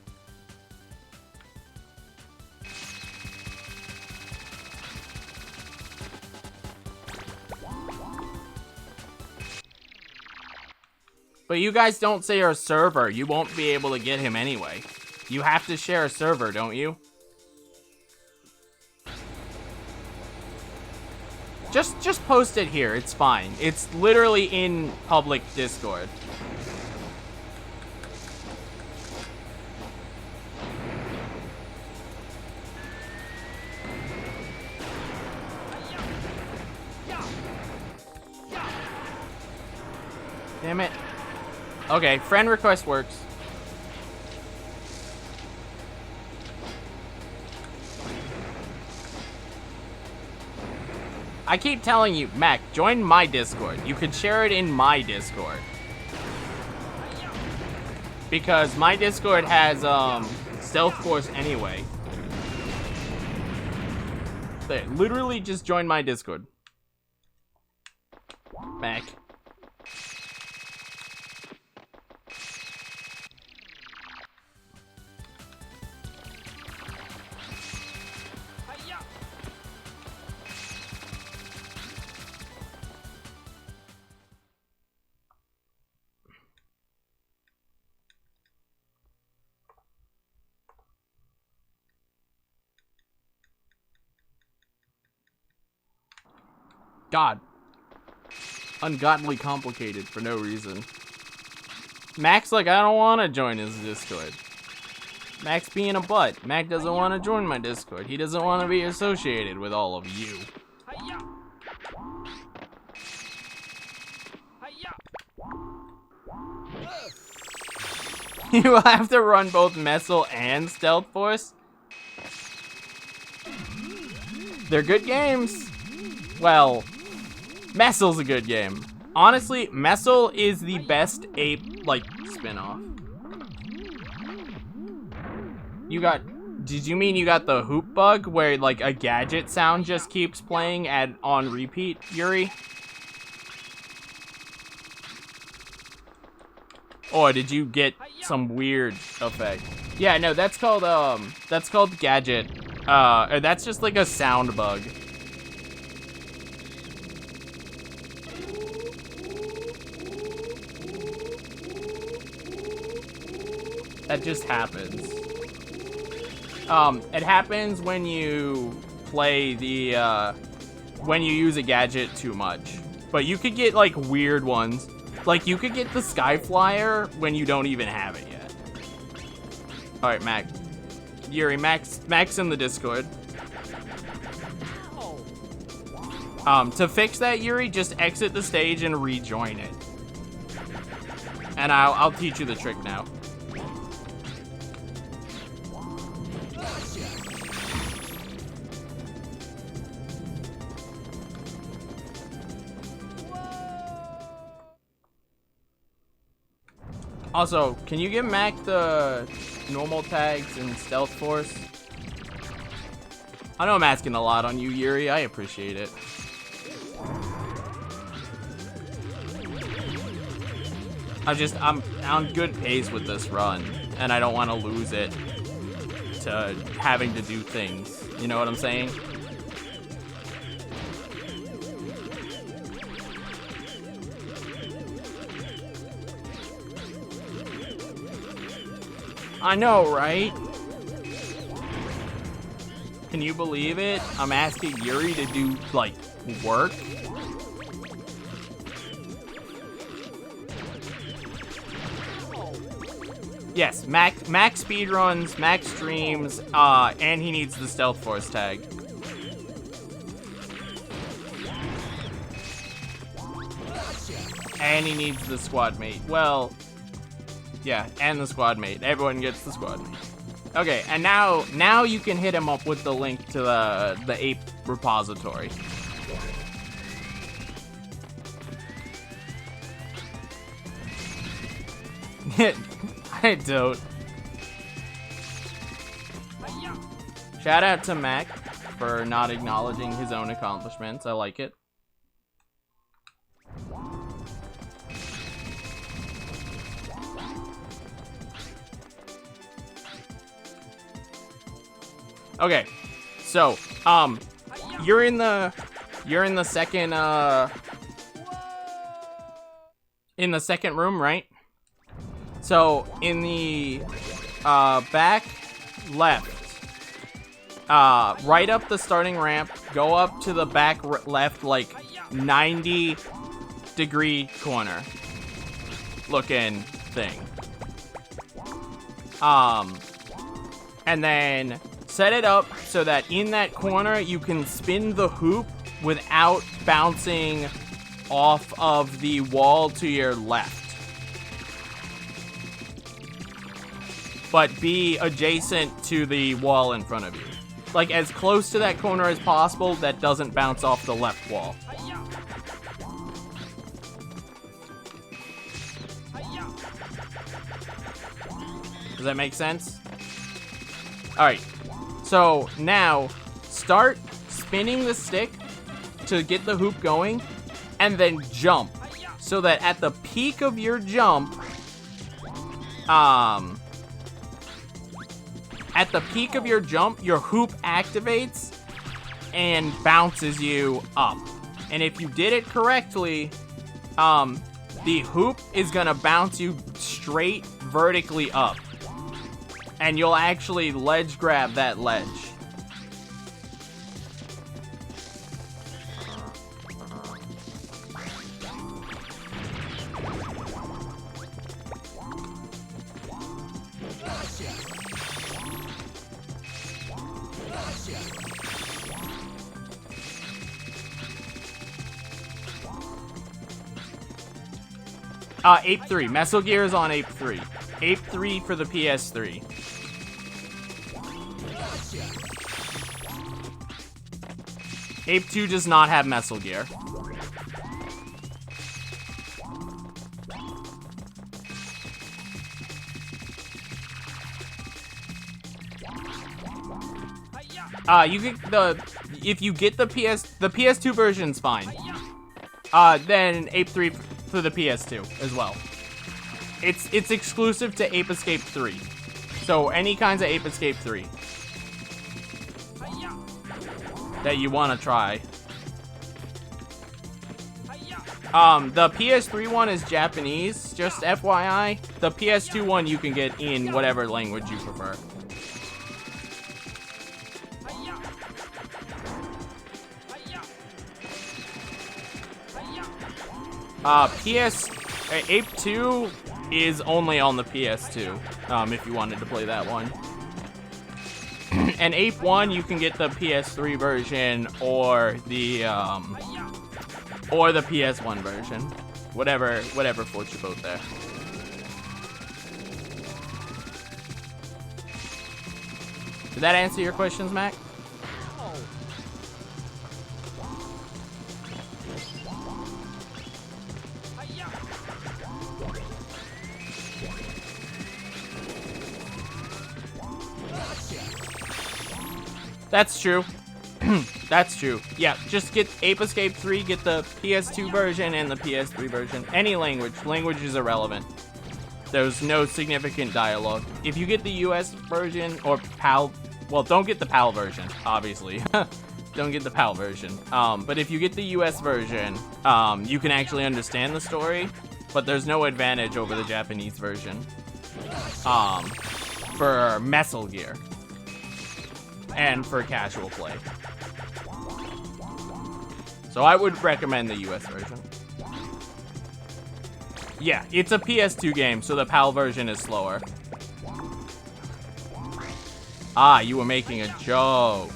But you guys don't share a server. You won't be able to get him anyway. You have to share a server, don't you? Just post it here. It's fine. It's literally in public Discord. Damn it. Okay, friend request works. I keep telling you, Mac, join my Discord. You can share it in my Discord. Because my Discord has, Stealth Force anyway. There, literally just join my Discord. Mac. God. Ungodly complicated for no reason. Mac's like, I don't want to join his Discord. Mac's being a butt. Mac doesn't want to join my Discord. He doesn't want to be associated with all of you. You will have to run both Messel and Stealth Force. They're good games. Well, Messel's a good game. Honestly, Messel is the best Ape, like, spin-off. You got... Did you mean you got the hoop bug where, like, a gadget sound just keeps playing on repeat, Yuri? Or did you get some weird effect? Yeah, no, that's called gadget. Or that's just like a sound bug. That just happens. It happens when you play the, when you use a gadget too much. But you could get, like, weird ones. Like, you could get the Sky Flyer when you don't even have it yet. Alright, Mac. Yuri, Mac's in the Discord. To fix that, Yuri, just exit the stage and rejoin it. And I'll teach you the trick now. Also, can you give Mac the normal tags and Stealth Force? I know I'm asking a lot on you, Yuri. I appreciate it. I'm on good pace with this run, and I don't want to lose it to having to do things. You know what I'm saying? I know, right? Can you believe it? I'm asking Yuri to do, like, work? Yes, Mac speedruns, Mac streams, and he needs the Stealth Force tag. And he needs the squad mate. Well, yeah, and the squad mate. Everyone gets the squad mate. Okay, and now you can hit him up with the link to the Ape repository. I don't. Shout out to Mac for not acknowledging his own accomplishments. I like it. Okay, so you're in the second room, right? So in the back left, right up the starting ramp, go up to the back left, like 90-degree corner looking thing. And then set it up so that in that corner you can spin the hoop without bouncing off of the wall to your left. But be adjacent to the wall in front of you. like as close to that corner as possible that doesn't bounce off the left wall. Does that make sense? Alright, so now start spinning the stick to get the hoop going, and then jump. So that at the peak of your jump, your hoop activates and bounces you up. And if you did it correctly, the hoop is gonna bounce you straight vertically up. And you'll actually ledge grab that ledge. Ape 3. Metal Gear is on Ape 3. Ape 3 for the PS3. Ape 2 does not have Metal Gear. If you get the PS2 version's fine. Then Ape 3 for the PS2 as well. It's exclusive to Ape Escape 3. So any kinds of Ape Escape 3 that you want to try. The PS3 one is Japanese, just FYI. The PS2 one you can get in whatever language you prefer. Ape 2 is only on the PS2, if you wanted to play that one. And Ape 1, you can get the PS3 version or the PS1 version. Whatever floats your boat there. Did that answer your questions, Mac? That's true. That's true. Yeah, just get Ape Escape 3, get the PS2 version and the PS3 version. Any language. Language is irrelevant. There's no significant dialogue. If you get the US version or PAL, well, don't get the PAL version, obviously. Don't get the PAL version. But if you get the US version, you can actually understand the story, but there's no advantage over the Japanese version. For Metal Gear. And for casual play. So I would recommend the US version. Yeah, it's a PS2 game, so the PAL version is slower. Ah, you were making a joke.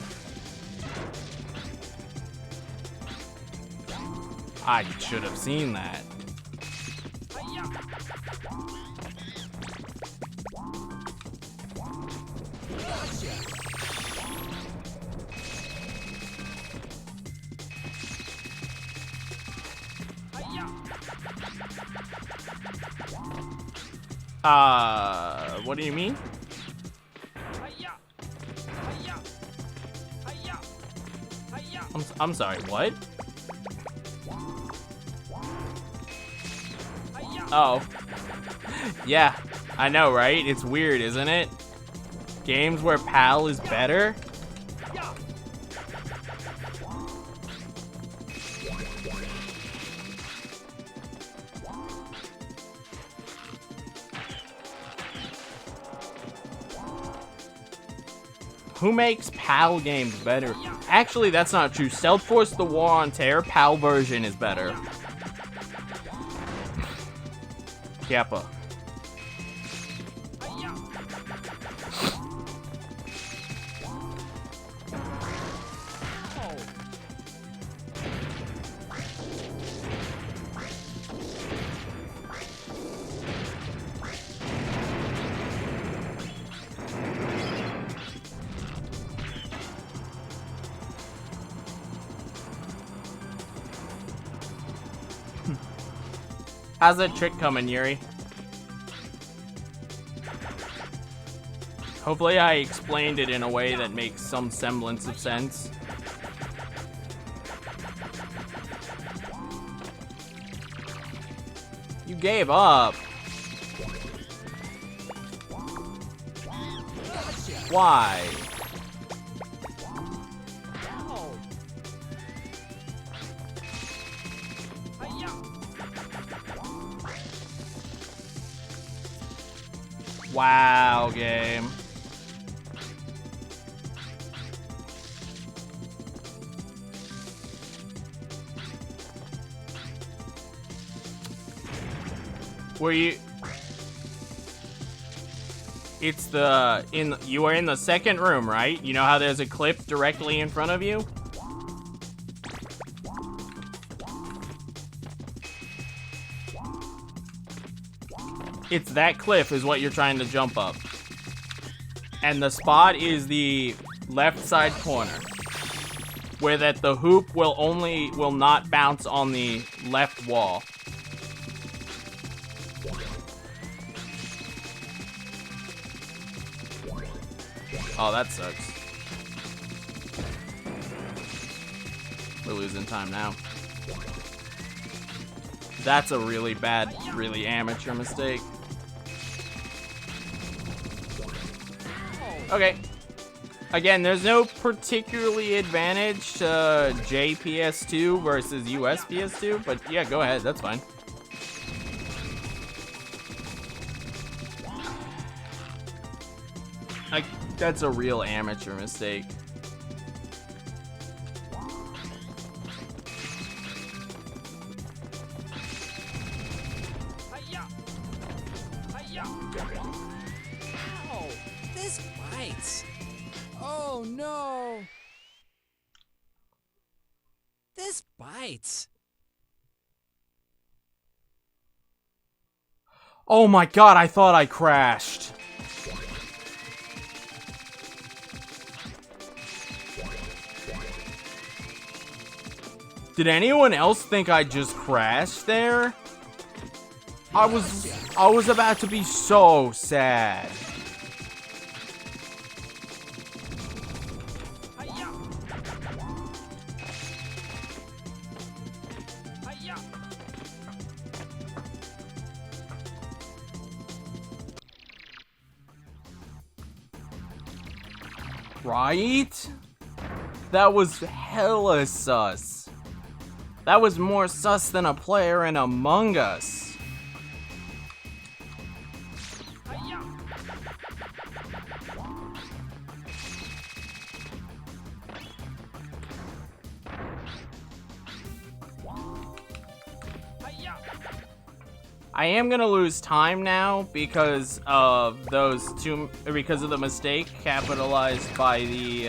I should have seen that. What do you mean? I'm sorry, what? Oh. Yeah, I know, right? It's weird, isn't it? Games where PAL is better? Who makes PAL games better? Actually, that's not true. Stealth Force The War on Terror, PAL version is better. Kappa. How's that trick coming, Yuri? Hopefully I explained it in a way that makes some semblance of sense. You gave up. Why? Wow, game. Were you... It's the... You are in the second room, right? You know how there's a cliff directly in front of you? It's that cliff is what you're trying to jump up. And the spot is the left side corner. Where that the hoop will not bounce on the left wall. Oh, that sucks. We're losing time now. That's a really bad, really amateur mistake. Okay. Again, there's no particularly advantage to JPS2 versus USPS2, but yeah, go ahead, that's fine. That's a real amateur mistake. Ow, this bites. Oh no. This bites. Oh my god, I thought I crashed. Did anyone else think I just crashed there? I was about to be so sad. Right? That was hella sus. That was more sus than a player in Among Us. I am gonna lose time now because of because of the mistake capitalized by the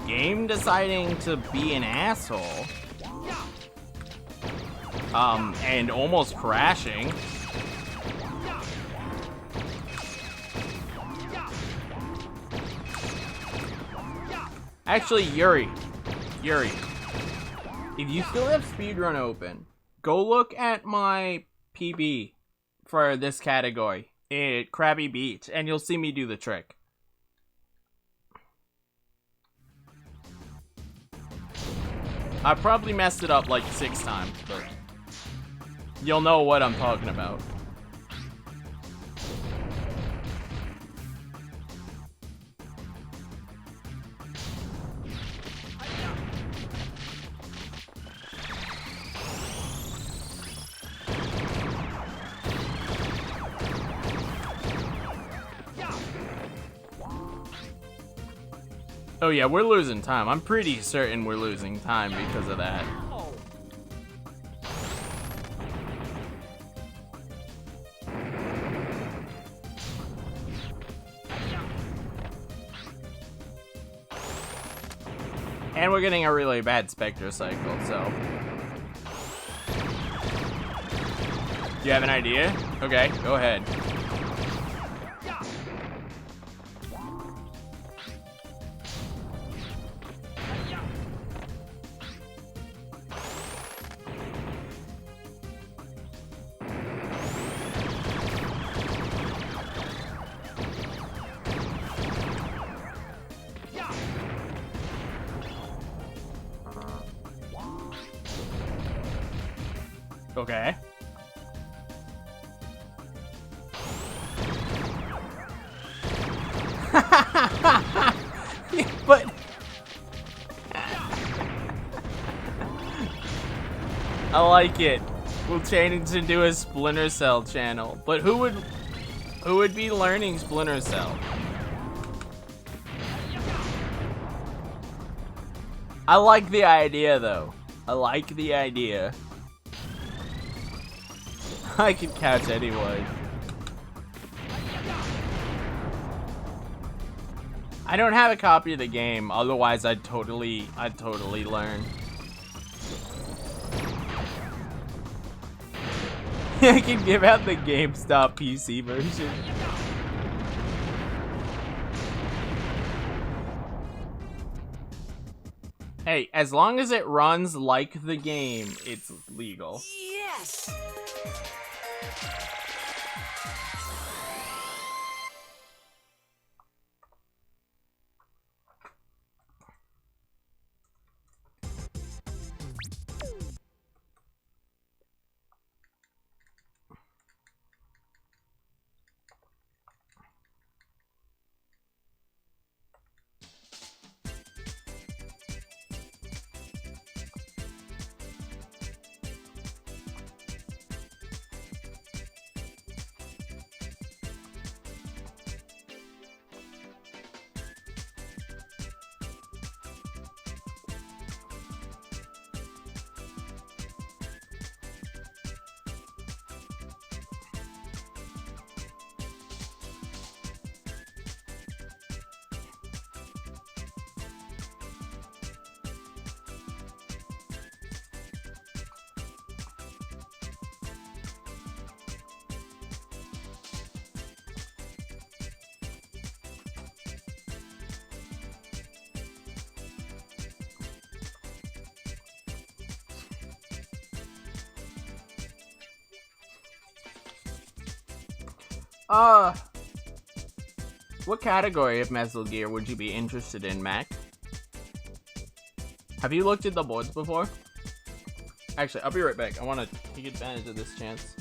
game deciding to be an asshole. And almost crashing. Actually, Yuri, if you still have speedrun open, go look at my PB for this category at Krabby Beach, and you'll see me do the trick. I probably messed it up like 6 times, but you'll know what I'm talking about. Oh yeah, we're losing time. I'm pretty certain we're losing time because of that. And we're getting a really bad Spectre cycle, so... Do you have an idea? Okay, go ahead. Okay. But I like it. We'll change it into a Splinter Cell channel. But who would be learning Splinter Cell? I like the idea though. I like the idea. I can catch anyone. I don't have a copy of the game, otherwise I'd totally learn. I can give out the GameStop PC version. Hey, as long as it runs like the game, it's legal. Yes! What category of Metal Gear would you be interested in, Mac? Have you looked at the boards before? Actually, I'll be right back. I want to take advantage of this chance.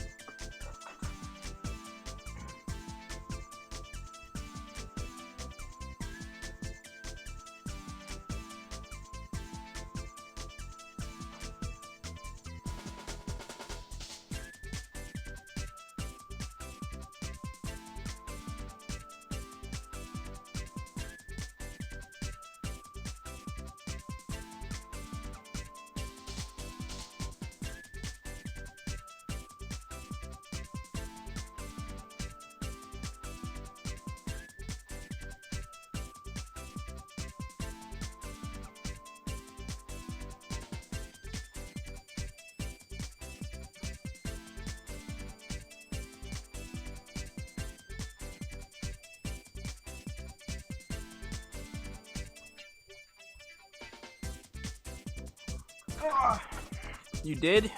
You did?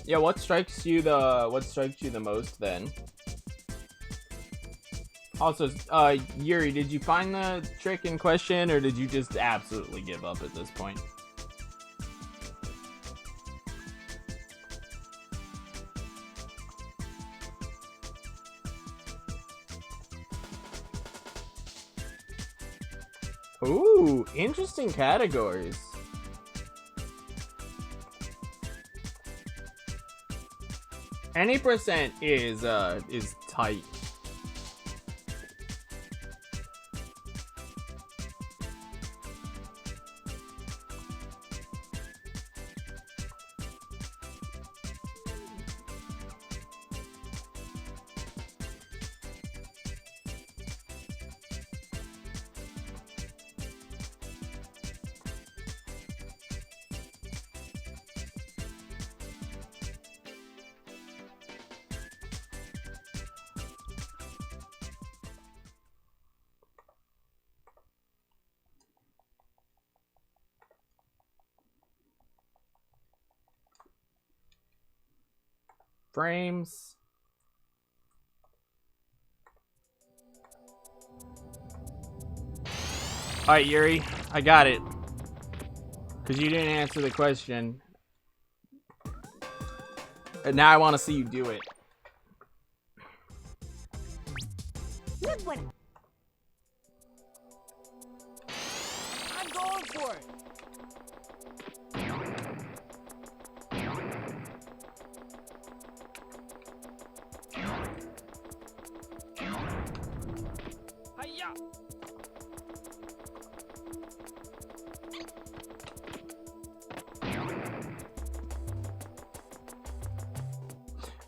Yeah, what strikes you the most then? Also, Yuri, did you find the trick in question, or did you just absolutely give up at this point? Ooh, interesting categories. Any percent is tight. Frames. Alright, Yuri, I got it. Because you didn't answer the question. And now I want to see you do it. Look what I'm going for it. Hiya!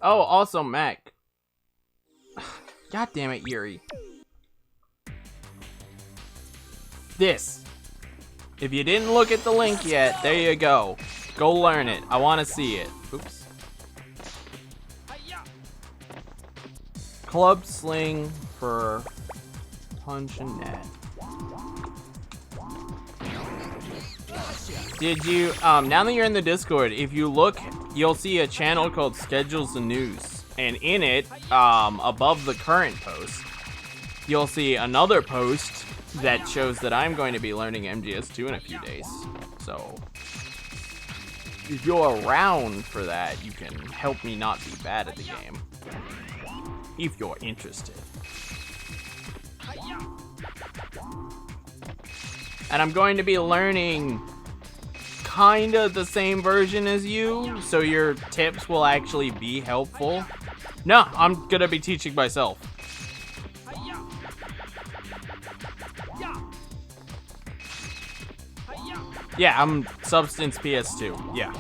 Oh, also Mac. God damn it, Yuri. This. If you didn't look at the link yet, there you go. Go learn it. I want to see it. Oops. Hiya! Club sling for punch and net. Did you, now that you're in the Discord, if you look, you'll see a channel called Schedules and News. And in it, above the current post, you'll see another post that shows that I'm going to be learning MGS2 in a few days. So, if you're around for that, you can help me not be bad at the game. If you're interested. And I'm going to be learning kinda the same version as you, so your tips will actually be helpful. No, I'm gonna be teaching myself. Yeah, I'm Substance PS2, yeah.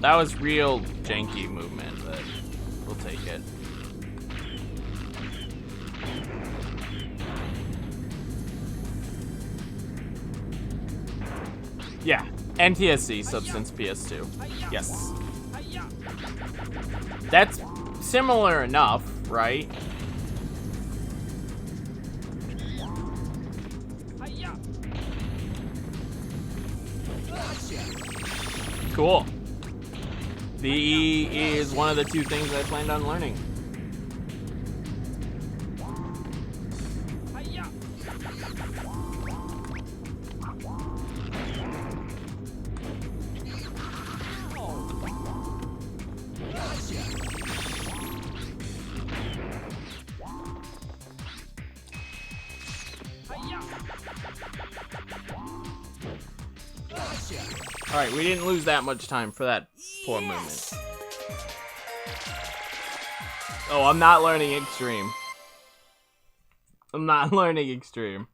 That was real janky movement, but we'll take it. Yeah, NTSC, Substance PS2. Yes. That's similar enough, right? Cool. VE is one of the two things I planned on learning. Alright, we didn't lose that much time for that poor movement. Oh, I'm not learning extreme. I'm not learning extreme.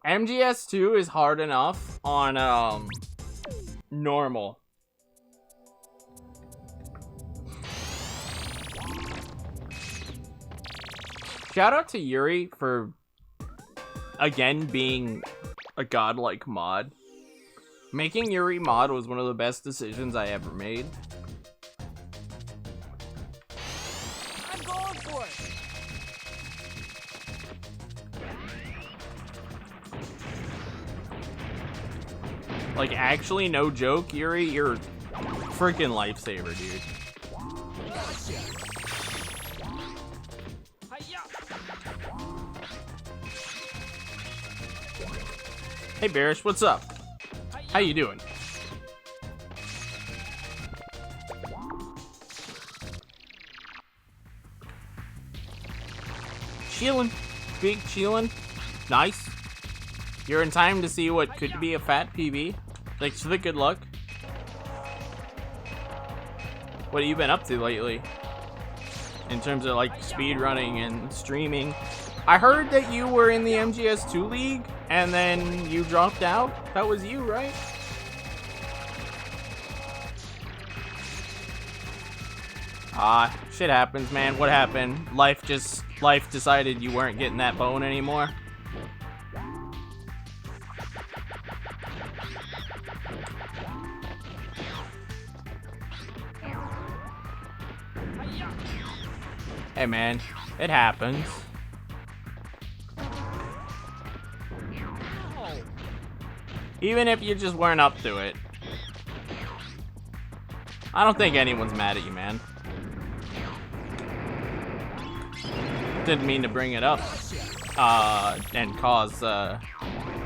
MGS2 is hard enough on normal. Shout out to Yuri for again being a godlike mod. Making Yuri mod was one of the best decisions I ever made. I'm going for it. Like, actually, no joke, Yuri, you're a freaking lifesaver, dude. Hey, Barish, what's up? How you doing? Chillin'. Big chillin'. Nice. You're in time to see what could be a fat PB. Thanks for the good luck. What have you been up to lately? In terms of, like, speedrunning and streaming. I heard that you were in the MGS2 League, and then you dropped out. That was you, right? Shit happens, man. What happened? Life decided you weren't getting that bone anymore. Hey man, it happens. Even if you just weren't up to it. I don't think anyone's mad at you, man. Didn't mean to bring it up. And cause,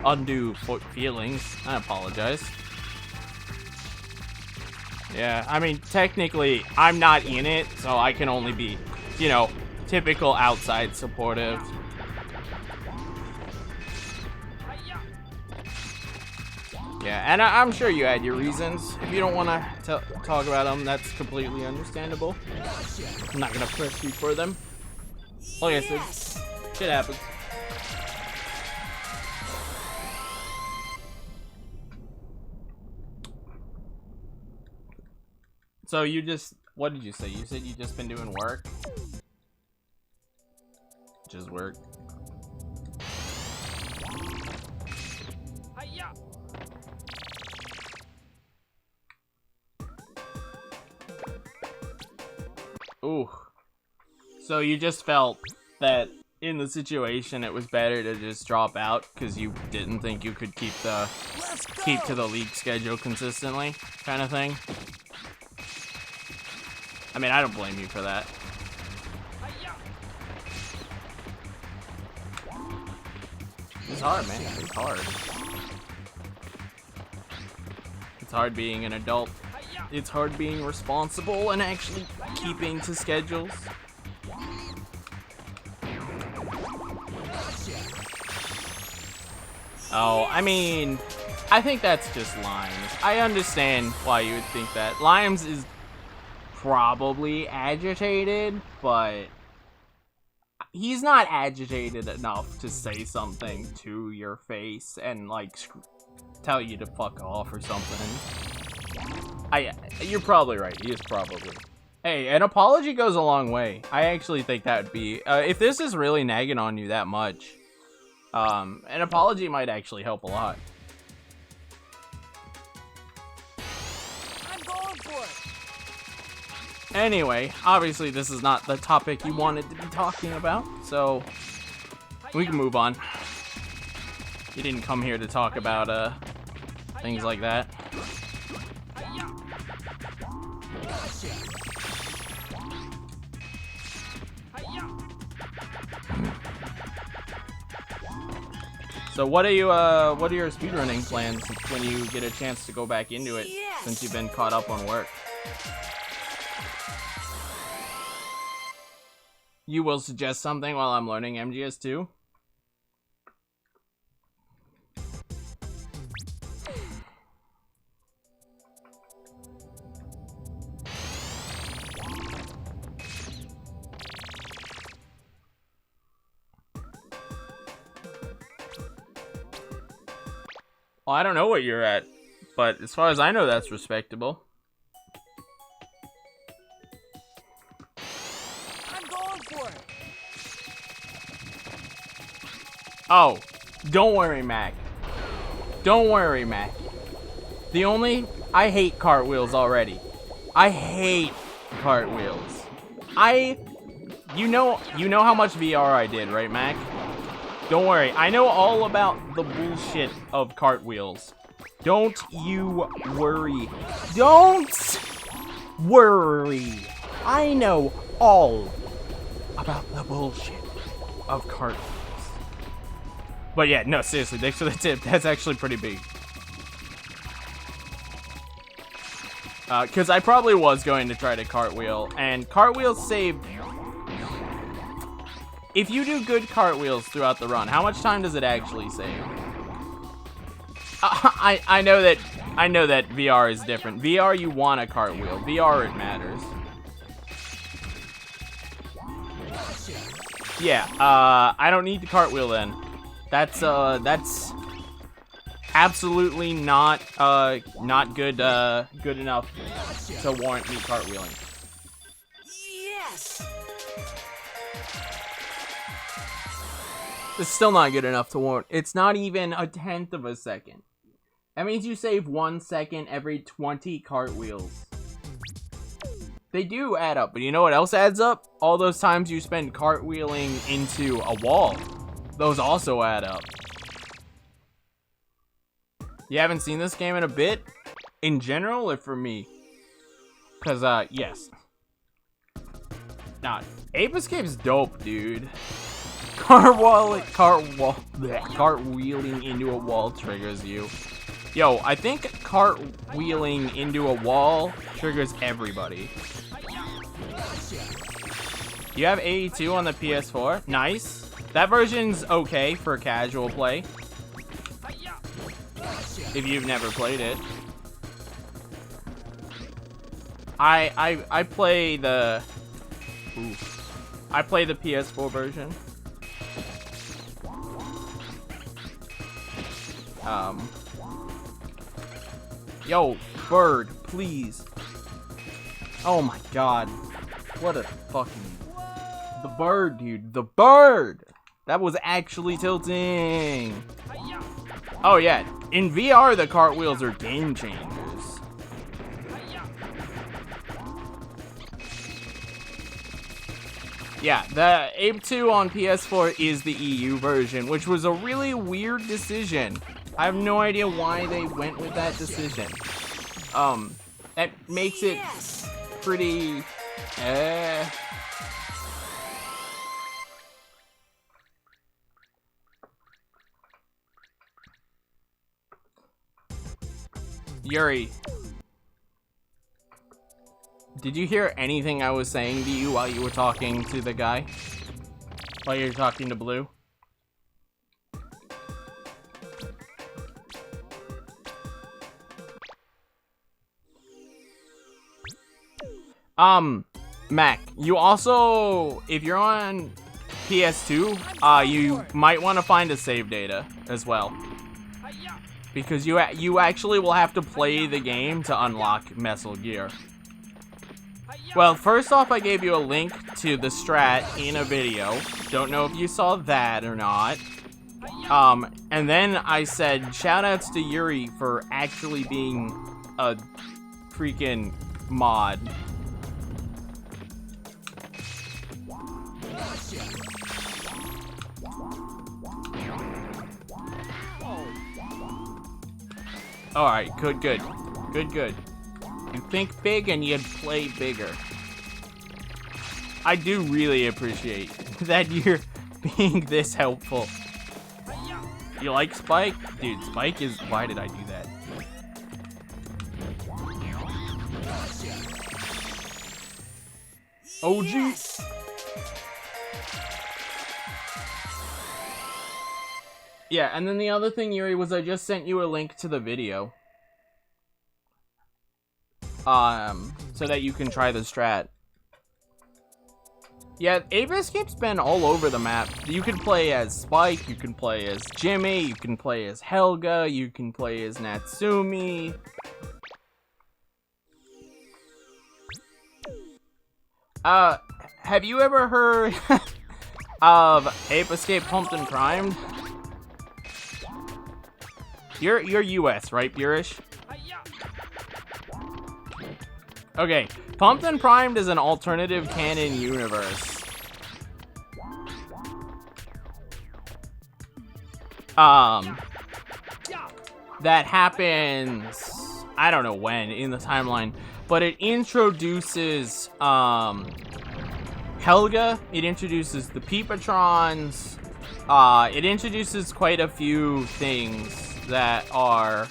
undue feelings. I apologize. Yeah, I mean, technically, I'm not in it, so I can only be, you know, typical outside supportive. Yeah, and I'm sure you had your reasons. If you don't want to talk about them, that's completely understandable. I'm not gonna press you for them. Like I said, shit happens. So you just, what did you say? You said you just been doing work? Just work. Hi-ya. Ooh. So you just felt that in the situation it was better to just drop out because you didn't think you could keep to the league schedule consistently, kind of thing. I mean, I don't blame you for that. Hi-ya. It's hard, man. It's hard. It's hard being an adult. Hi-ya. It's hard being responsible and actually keeping to schedules. Oh, I mean, I think that's just Limes. I understand why you would think that. Limes is probably agitated, but he's not agitated enough to say something to your face and, like, tell you to fuck off or something. You're probably right. He is probably. Hey, an apology goes a long way. I actually think that would be, if this is really nagging on you that much, an apology might actually help a lot. I'm going for it. Anyway, obviously this is not the topic you wanted to be talking about, so we can move on. You didn't come here to talk about, things like that. Hi-ya. Hi-ya. So what are your speedrunning plans when you get a chance to go back into it, since you've been caught up on work? You will suggest something while I'm learning MGS2? Well, I don't know what you're at, but as far as I know, that's respectable. I'm going for it. Oh, don't worry, Mac. Don't worry, Mac. I hate cartwheels already. I hate cartwheels. You know how much VR I did, right, Mac? Don't worry, I know all about the bullshit of cartwheels. Don't you worry. Don't worry. I know all about the bullshit of cartwheels. But yeah, no, seriously, thanks for the tip. That's actually pretty big. Because I probably was going to try to cartwheel, and cartwheels save... If you do good cartwheels throughout the run, how much time does it actually save? I know that VR is different. VR, you want a cartwheel. VR, it matters. Yeah, I don't need the cartwheel then. That's absolutely not good good enough to warrant me cartwheeling. Yes. It's still not good enough to warrant. It's not even a 1/10 of a second. That means you save 1 second every 20 cartwheels. They do add up, but you know what else adds up? All those times you spend cartwheeling into a wall. Those also add up. You haven't seen this game in a bit? In general, or for me? Because, yes. Nah, Ape Escape's dope, dude. Cartwheeling into a wall triggers you. Yo, I think cartwheeling into a wall triggers everybody. You have 82 on the PS4? Nice. That version's okay for casual play. If you've never played it. I play the... I play the PS4 version. Yo, bird, please. Oh my god. What a fucking... The bird, dude. The bird! That was actually tilting. Oh yeah, in VR the cartwheels are game changers. Yeah, the Ape 2 on PS4 is the EU version, which was a really weird decision. I have no idea why they went with that decision. That makes it pretty... Yuri, did you hear anything I was saying to you while you were talking to the guy? While you were talking to Blue? Mac, you also, if you're on PS2, you might want to find a save data as well. Because you actually will have to play the game to unlock Metal Gear. Well, first off, I gave you a link to the strat in a video. Don't know if you saw that or not. And then I said, shoutouts to Yuri for actually being a freaking mod. Alright, good. You think big and you play bigger. I do really appreciate that you're being this helpful. You like Spike? Dude, Spike is... Why did I do that? Oh, jeez. Yeah, and then the other thing, Yuri, was I just sent you a link to the video. So that you can try the strat. Yeah, Ape Escape's been all over the map. You can play as Spike, you can play as Jimmy, you can play as Helga, you can play as Natsumi. Have you ever heard of Ape Escape Pumped and Primed? You're US, right, Burish? Okay, Pumped and Primed is an alternative canon universe. That happens, I don't know when in the timeline, but it introduces Helga, it introduces the Peepatrons, it introduces quite a few things that are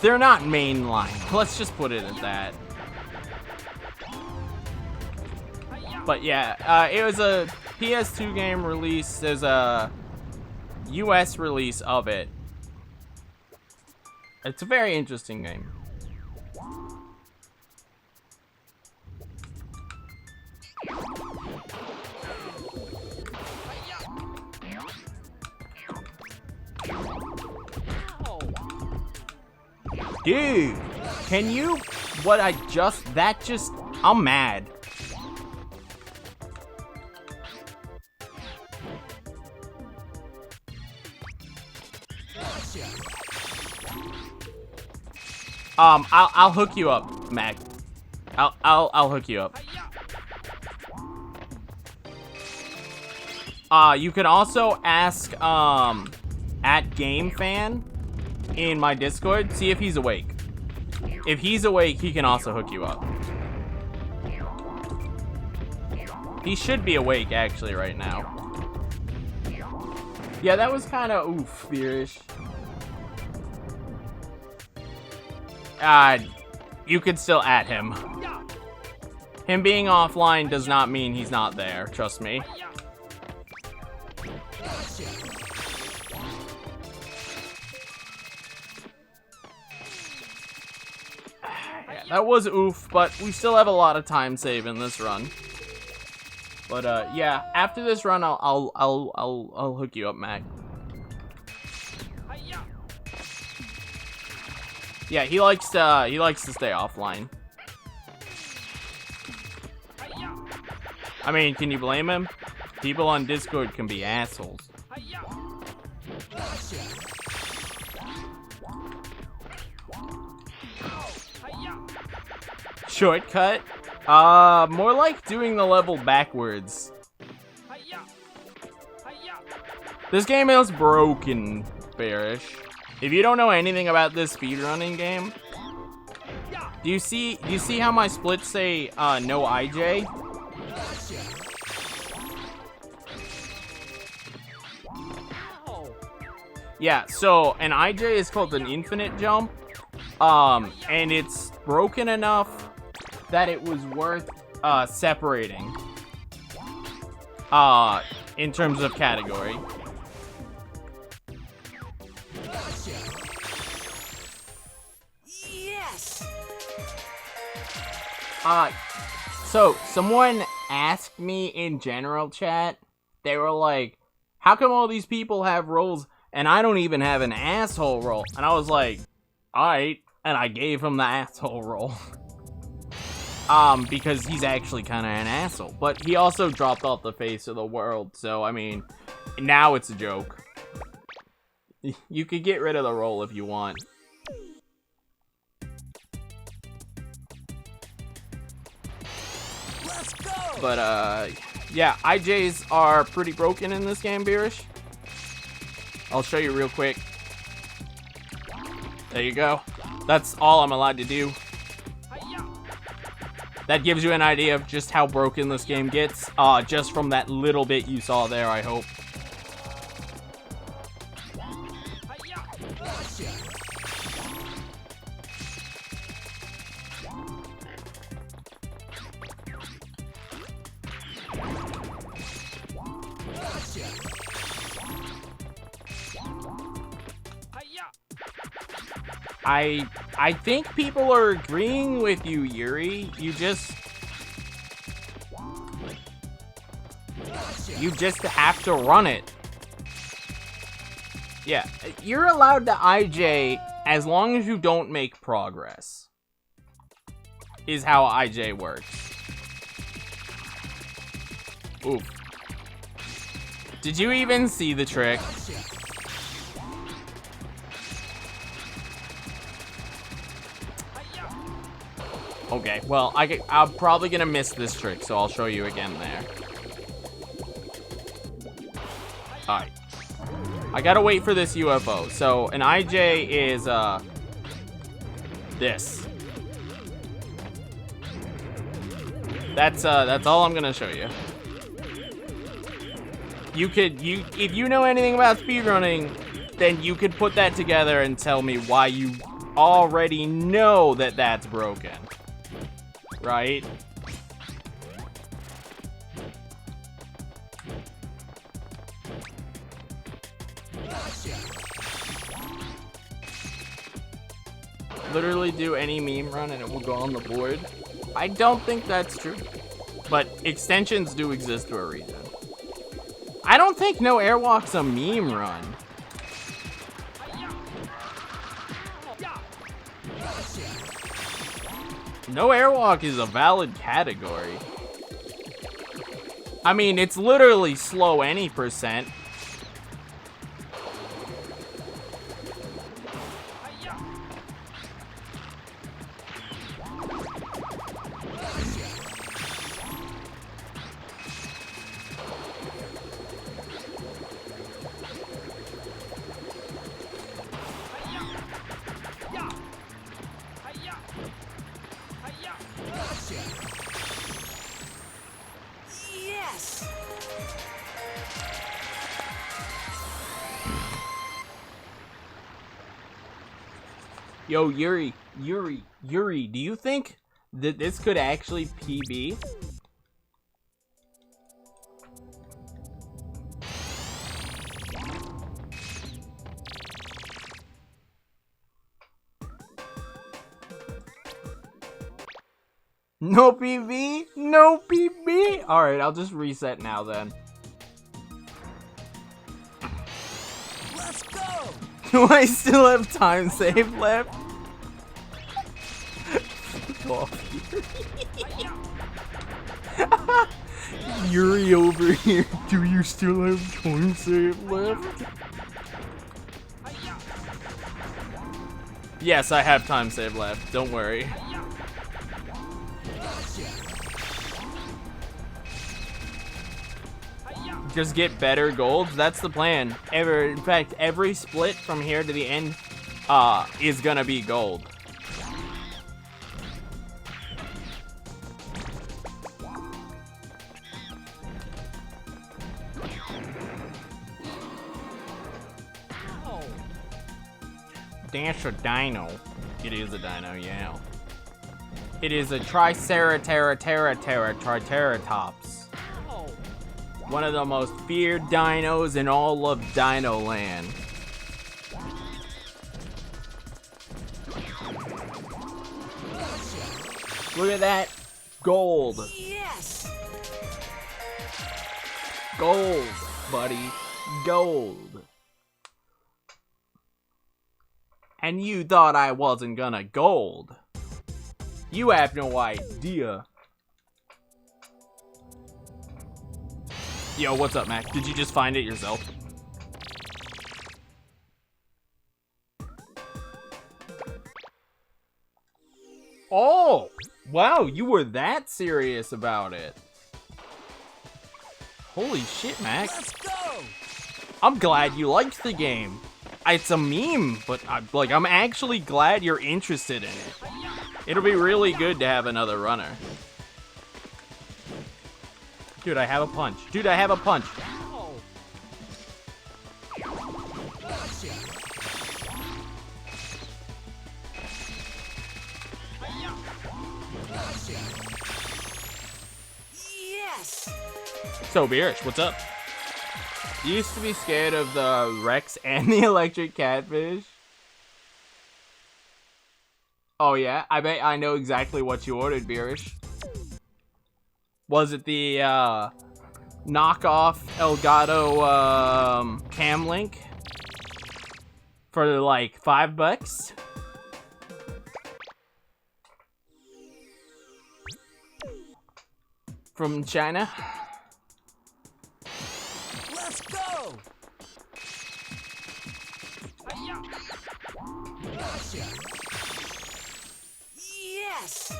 they're not mainline. Let's just put it at that. But yeah, it was a PS2 game release. There's a US release of it. It's a very interesting game. Dude, can you... I'm mad. I'll hook you up, Mac. I'll hook you up. You can also ask, at GameFan in my Discord, see if he's awake. If he's awake, he can also hook you up. He should be awake, actually, right now. Yeah, that was kind of oof, beerish. You could still at him. Him being offline does not mean he's not there, trust me. Yeah, that was oof, but we still have a lot of time save in this run. But yeah, after this run, I'll hook you up, Mac. Yeah, he likes to stay offline. I mean, can you blame him? People on Discord can be assholes. Shortcut? More like doing the level backwards. This game is broken, bearish. If you don't know anything about this speedrunning game, do you see how my splits say no IJ? Yeah, so an IJ is called an infinite jump, and it's broken enough that it was worth separating in terms of category. Yes. So someone asked me in general chat, they were like, how come all these people have roles and I don't even have an asshole role? And I was like, alright, and I gave him the asshole role. Because he's actually kind of an asshole. But he also dropped off the face of the world, so I mean, now it's a joke. You could get rid of the role if you want. Let's go. But, yeah, IJs are pretty broken in this game, Beerish. I'll show you real quick. There you go. That's all I'm allowed to do. That gives you an idea of just how broken this game gets, just from that little bit you saw there, I hope. I think people are agreeing with you, Yuri. You just have to run it. Yeah, you're allowed to IJ as long as you don't make progress. Is how IJ works. Oof. Did you even see the trick? Okay, well, I'm probably gonna miss this trick, so I'll show you again there. Alright. I gotta wait for this UFO. So, an IJ is, this. That's all I'm gonna show you. If you know anything about speedrunning, then you could put that together and tell me why you already know that that's broken. Right? Literally do any meme run and it will go on the board. I don't think that's true. But extensions do exist for a reason. I don't think No Airwalk's a meme run. No Airwalk is a valid category. I mean, it's literally slow any percent. Yo, Yuri, do you think that this could actually PB? No PB? No PB? Alright, I'll just reset now then. Let's go! Do I still have time save left? Fuck off. Yuri over here. Do you still have time save left? Yes, I have time save left. Don't worry. Just get better golds. That's the plan. In fact, every split from here to the end is gonna be gold. Dash a dino. It is a dino, yeah. It is a Triceratops. One of the most feared dinos in all of Dino Land. Look at that. Gold. Yes! Gold, buddy. Gold. And you thought I wasn't gonna gold. You have no idea. Yo, what's up, Mac? Did you just find it yourself? Oh! Wow, you were that serious about it. Holy shit, Mac. Let's go! I'm glad you liked the game. It's a meme, but I'm actually glad you're interested in it. It'll be really good to have another runner. Dude, I have a punch. Dude, I have a punch. Yes! So, Beerish, what's up? You used to be scared of the Rex and the electric catfish. Oh, yeah? I bet I know exactly what you ordered, Beerish. Was it the knockoff Elgato cam link for like $5? From China? Let's go! Yes!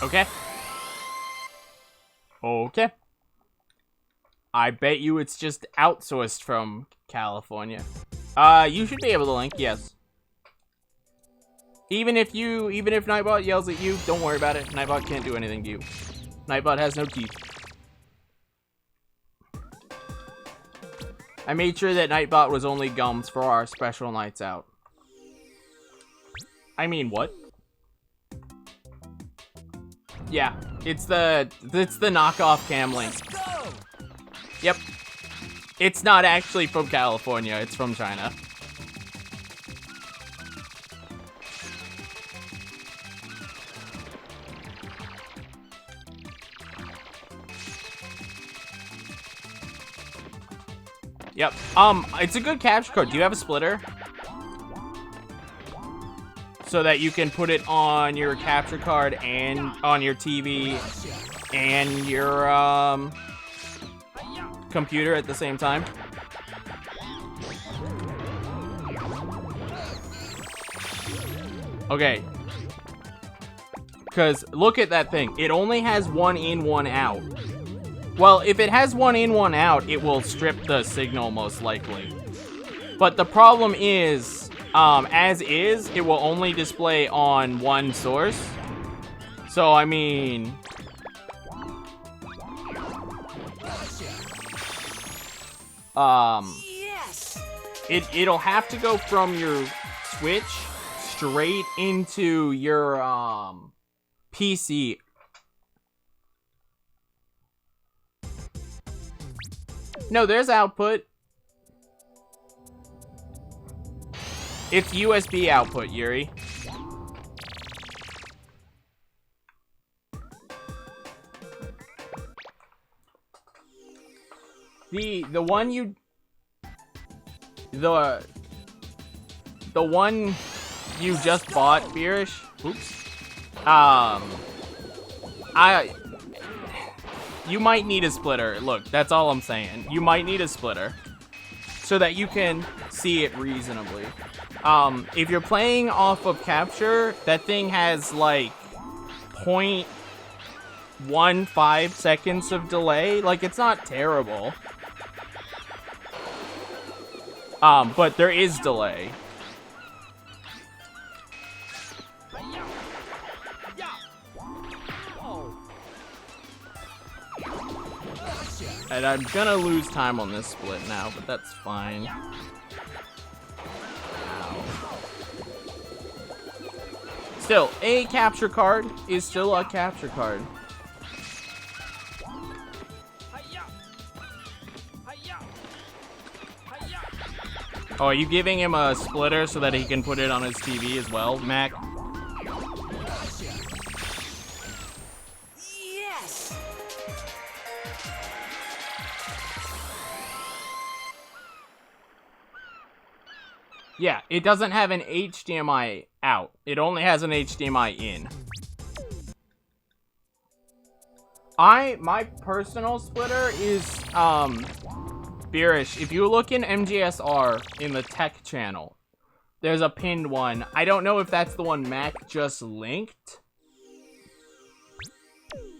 Okay. Okay. I bet you it's just outsourced from California. You should be able to link, yes. Even if Nightbot yells at you, don't worry about it. Nightbot can't do anything to you. Nightbot has no teeth. I made sure that Nightbot was only gums for our special nights out. I mean, what? Yeah, it's the knockoff cam link. Yep. It's not actually from California, it's from China. Yep. It's a good capture card. Do you have a splitter? So that you can put it on your capture card and on your TV and your computer at the same time. Okay. Because look at that thing. It only has one in, one out. Well, if it has one in, one out, it will strip the signal most likely. But the problem is, as is, it will only display on one source. So, I mean... Yes! It'll have to go from your Switch straight into your PC. No, there's output. It's USB output, Yuri. The one you the one you just bought, Beerish. Oops. You might need a splitter. Look, that's all I'm saying. You might need a splitter so that you can see it reasonably. If you're playing off of capture, that thing has like 0.15 seconds of delay. Like, it's not terrible. But there is delay. And I'm gonna lose time on this split now, but that's fine. Ow. Still, a capture card is still a capture card. Oh, are you giving him a splitter so that he can put it on his TV as well, Mac? Yes. Yeah, it doesn't have an HDMI out. It only has an HDMI in. My personal splitter is, Beerish, if you look in MGSR in the tech channel, there's a pinned one. I don't know if that's the one Mac just linked.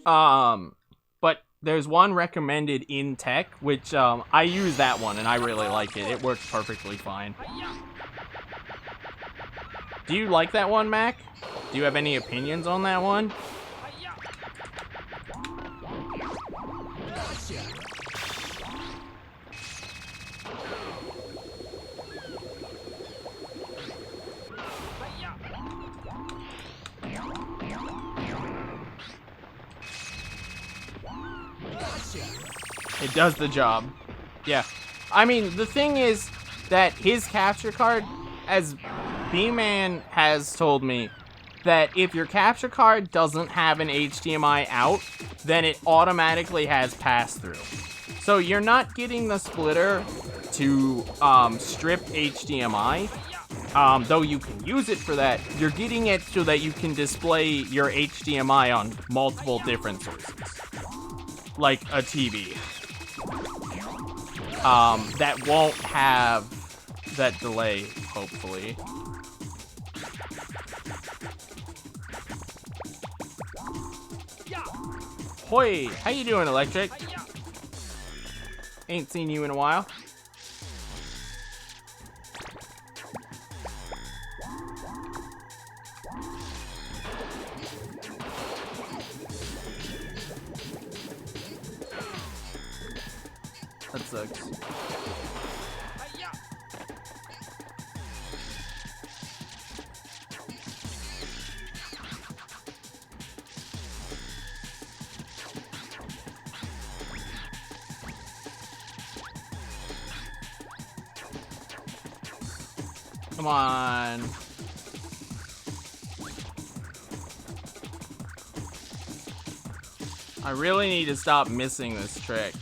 But there's one recommended in tech, which, I use that one and I really like it. It works perfectly fine. Do you like that one, Mac? Do you have any opinions on that one? It does the job. Yeah. I mean, the thing is that his capture card, as B-Man has told me, that if your capture card doesn't have an HDMI out, then it automatically has pass-through. So you're not getting the splitter to strip HDMI, though you can use it for that. You're getting it so that you can display your HDMI on multiple different sources, like a TV. That won't have that delay, hopefully. Hoi! How you doing, Electric? Ain't seen you in a while. That sucks. Come on. I really need to stop missing this trick.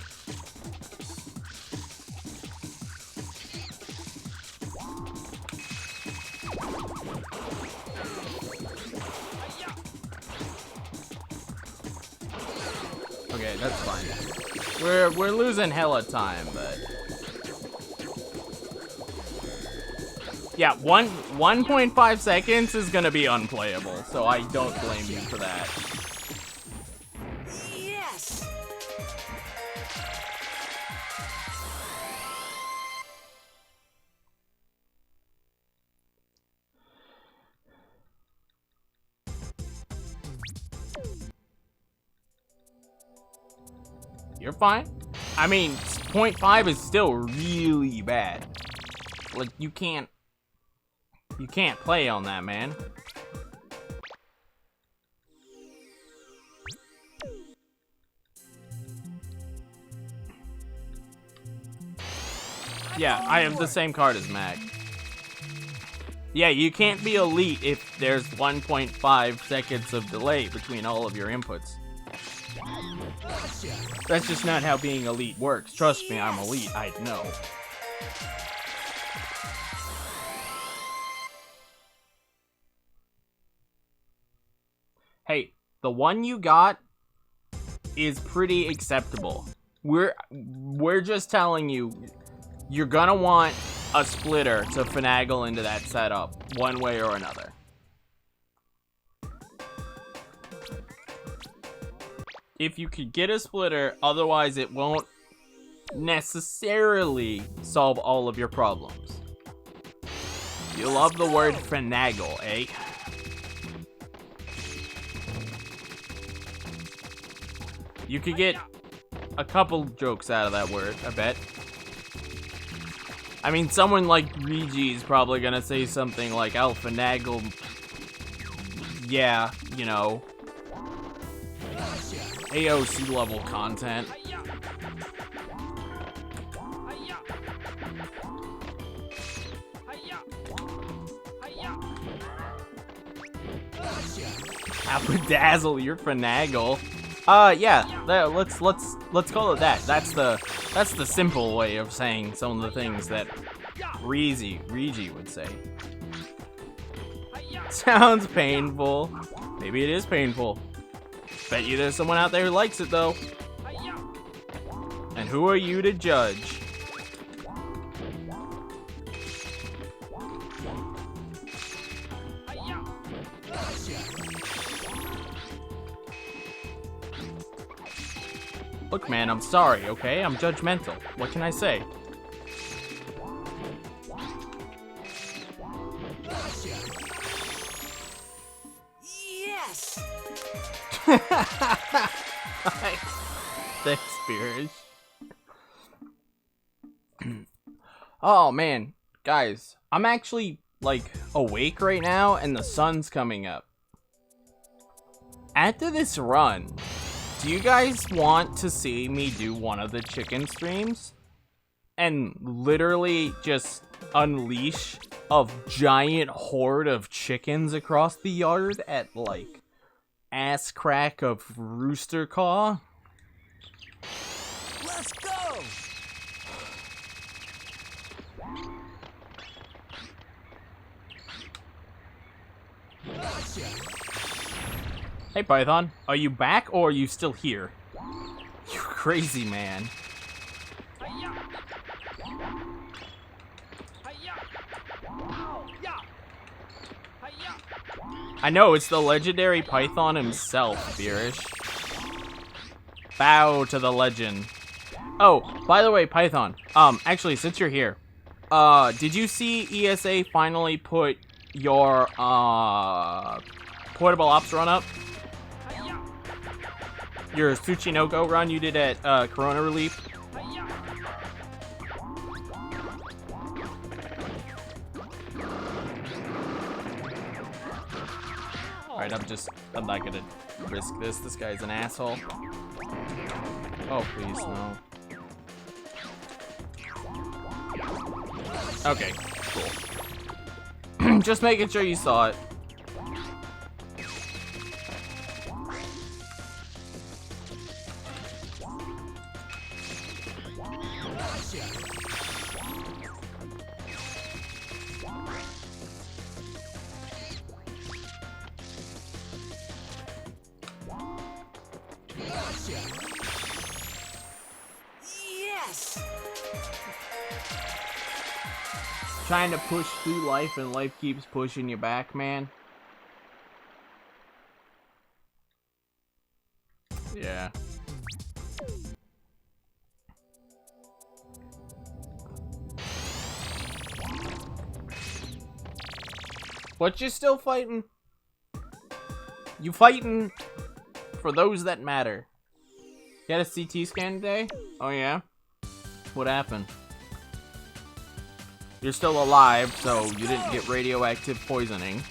Okay, that's fine. We're losing hella time, but yeah, 1.5 seconds is gonna be unplayable, so I don't blame you for that. Yes. You're fine. I mean, 0.5 is still really bad. Like, you can't play on that, man. Yeah, I have the same card as Mac. Yeah, you can't be elite if there's 1.5 seconds of delay between all of your inputs. That's just not how being elite works. Trust me, I'm elite. I know. Hey, the one you got is pretty acceptable. We're just telling you, you're gonna want a splitter to finagle into that setup one way or another. If you could get a splitter, otherwise it won't necessarily solve all of your problems. You love the word finagle, eh? You could get a couple jokes out of that word, I bet. I mean, someone like Regi is probably gonna say something like, I'll finagle. Yeah, you know. AOC level content. Apadazzle your finagle. Yeah, let's call it that. That's the simple way of saying some of the things that Regi would say. Sounds painful. Maybe it is painful. Bet you there's someone out there who likes it though. And who are you to judge? Look, man, I'm sorry, okay? I'm judgmental. What can I say? Yes. Thanks, Spears. Oh, man. Guys, I'm actually, like, awake right now, and the sun's coming up. After this run, do you guys want to see me do one of the chicken streams? And literally just unleash a giant horde of chickens across the yard at, like, ass crack of rooster caw? Let's go. Hey, Python. Are you back or are you still here? You crazy man. I know, it's the legendary Python himself, Beerish. Bow to the legend. Oh, by the way, Python, actually, since you're here, did you see ESA finally put your, portable ops run up? Your Tsuchinoko run you did at, Corona Relief? Alright, I'm not gonna risk this. This guy's an asshole. Oh, please, no. Okay, cool. Just making sure you saw it. Yes. Trying to push through life and life keeps pushing you back, man. Yeah. But you're still fighting. You fighting for those that matter. You had a CT scan today? Oh yeah? What happened? You're still alive, so you didn't get radioactive poisoning.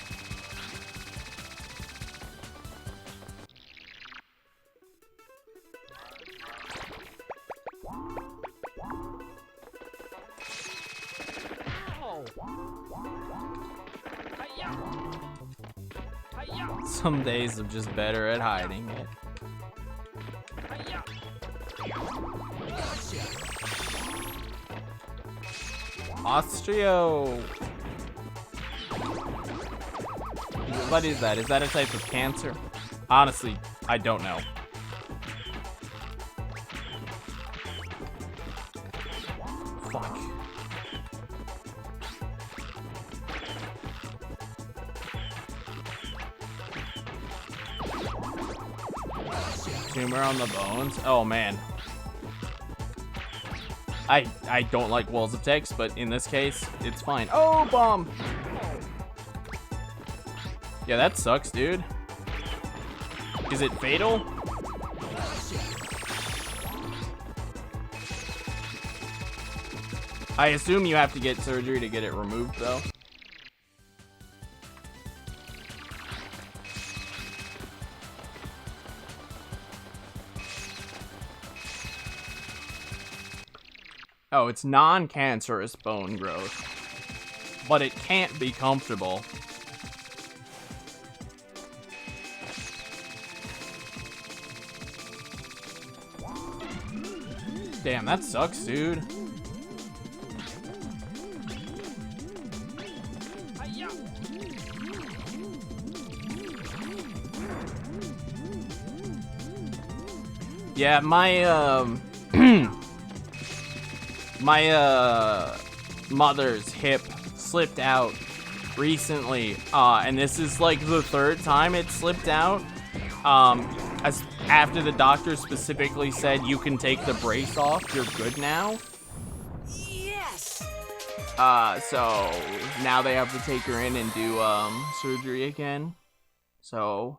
Some days I'm just better at hiding it. Osteo. What is that? Is that a type of cancer? Honestly, I don't know. Fuck. Tumor on the bones? Oh man. I don't like walls of text, but in this case, it's fine. Oh, bomb! Yeah, that sucks, dude. Is it fatal? I assume you have to get surgery to get it removed, though. Oh, it's non-cancerous bone growth. But it can't be comfortable. Damn, that sucks, dude. Yeah, my my mother's hip slipped out recently, and this is like the third time it slipped out. As after the doctor specifically said you can take the brace off, you're good now. Yes. So now they have to take her in and do surgery again. So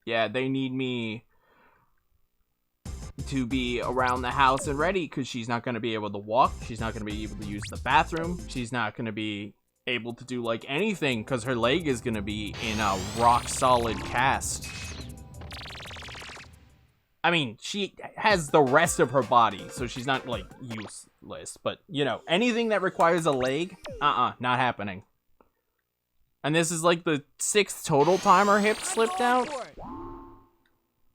yeah, they need me to be around the house and ready, because she's not going to be able to walk, she's not going to be able to use the bathroom, she's not going to be able to do like anything because her leg is going to be in a rock solid cast. I mean, she has the rest of her body, so she's not like useless, but you know, anything that requires a leg, not happening. And this is like the 6th total time her hip slipped out.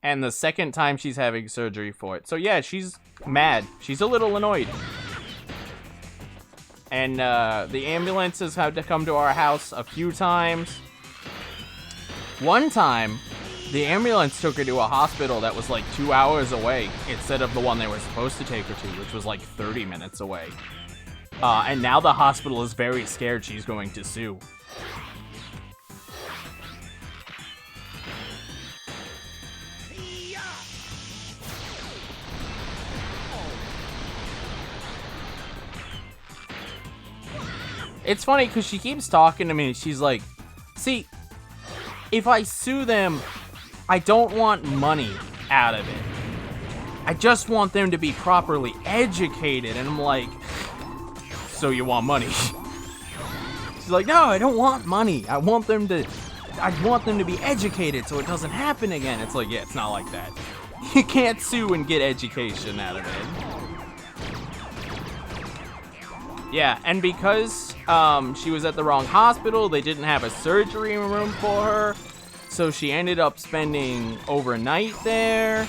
And the 2nd time she's having surgery for it. So yeah, she's mad. She's a little annoyed. And the ambulances had to come to our house a few times. One time, the ambulance took her to a hospital that was like 2 hours away instead of the one they were supposed to take her to, which was like 30 minutes away. And now the hospital is very scared she's going to sue. It's funny because she keeps talking to me and she's like, see, if I sue them, I don't want money out of it. I just want them to be properly educated. And I'm like, so you want money? She's like, no, I don't want money. I want them to be educated so it doesn't happen again. It's like, yeah, it's not like that. You can't sue and get education out of it. Yeah, and because she was at the wrong hospital, they didn't have a surgery room for her, so she ended up spending overnight there,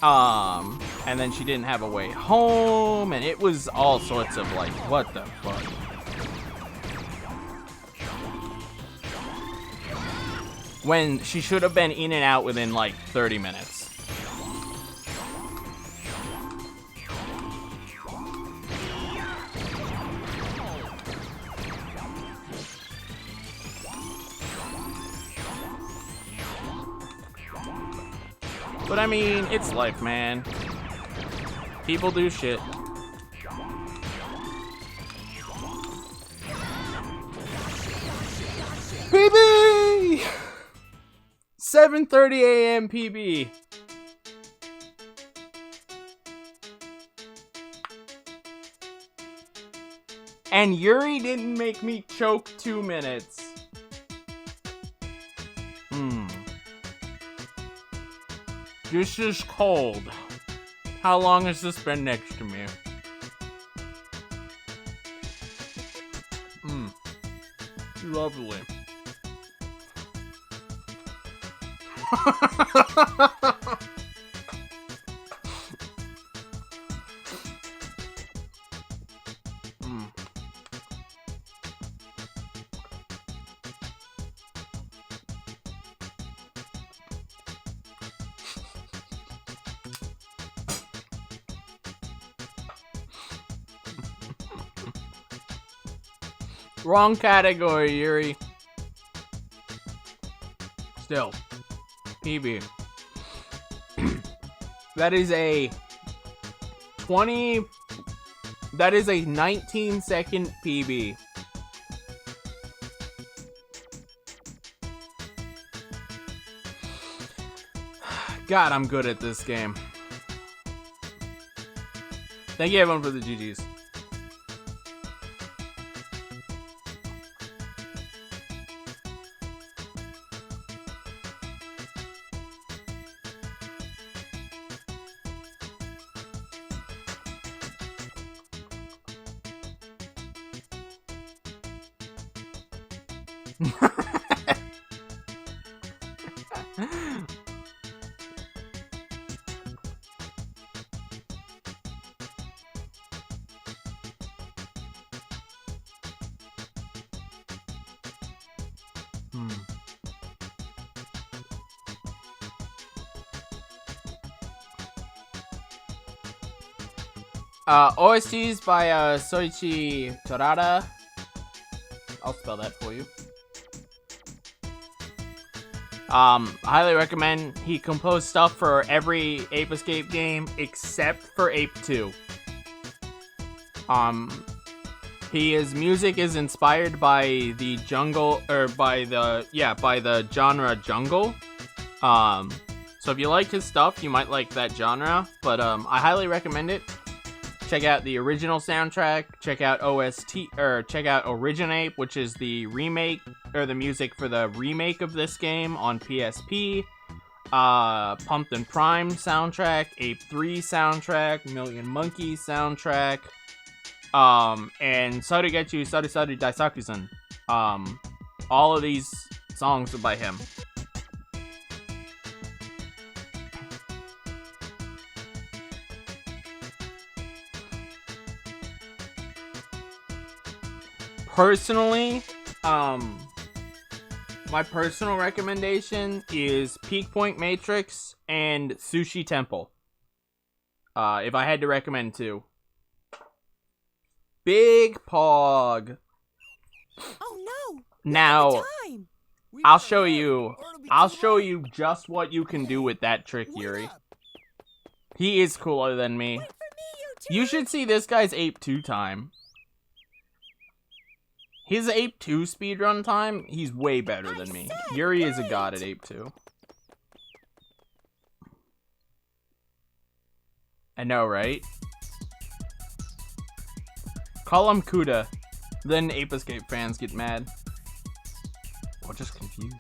and then she didn't have a way home, and it was all sorts of like, what the fuck? When she should have been in and out within like 30 minutes. But I mean, it's life, man. People do shit. PB! 7:30 a.m. PB. And Yuri didn't make me choke 2 minutes. This is cold. How long has this been next to me? Lovely. Wrong category, Yuri. Still. PB. That is a 19-second PB. God, I'm good at this game. Thank you everyone for the GGs. OSTs by Soichi Torada. I'll spell that for you. Highly recommend. He composed stuff for every Ape Escape game except for Ape 2. His music is inspired by the jungle, or by the genre jungle. So if you like his stuff, you might like that genre. But I highly recommend it. Check out the original soundtrack. Check out check out Originape, which is the remake or the music for the remake of this game on PSP. Pumped and Prime soundtrack, Ape 3 soundtrack, Million Monkeys soundtrack, and Sarugetsu Saru Daisaku-san. All of these songs are by him. Personally, my personal recommendation is Peak Point Matrix and Sushi Temple. If I had to recommend two. Big Pog. Oh no! Now, I'll show you just what you can do with that trick, Yuri. He is cooler than me. You should see this guy's Ape 2 time. His Ape 2 speedrun time, he's way better than me. Yuri is a god at Ape 2. I know, right? Call him Kuda. Then Ape Escape fans get mad. Or just confused.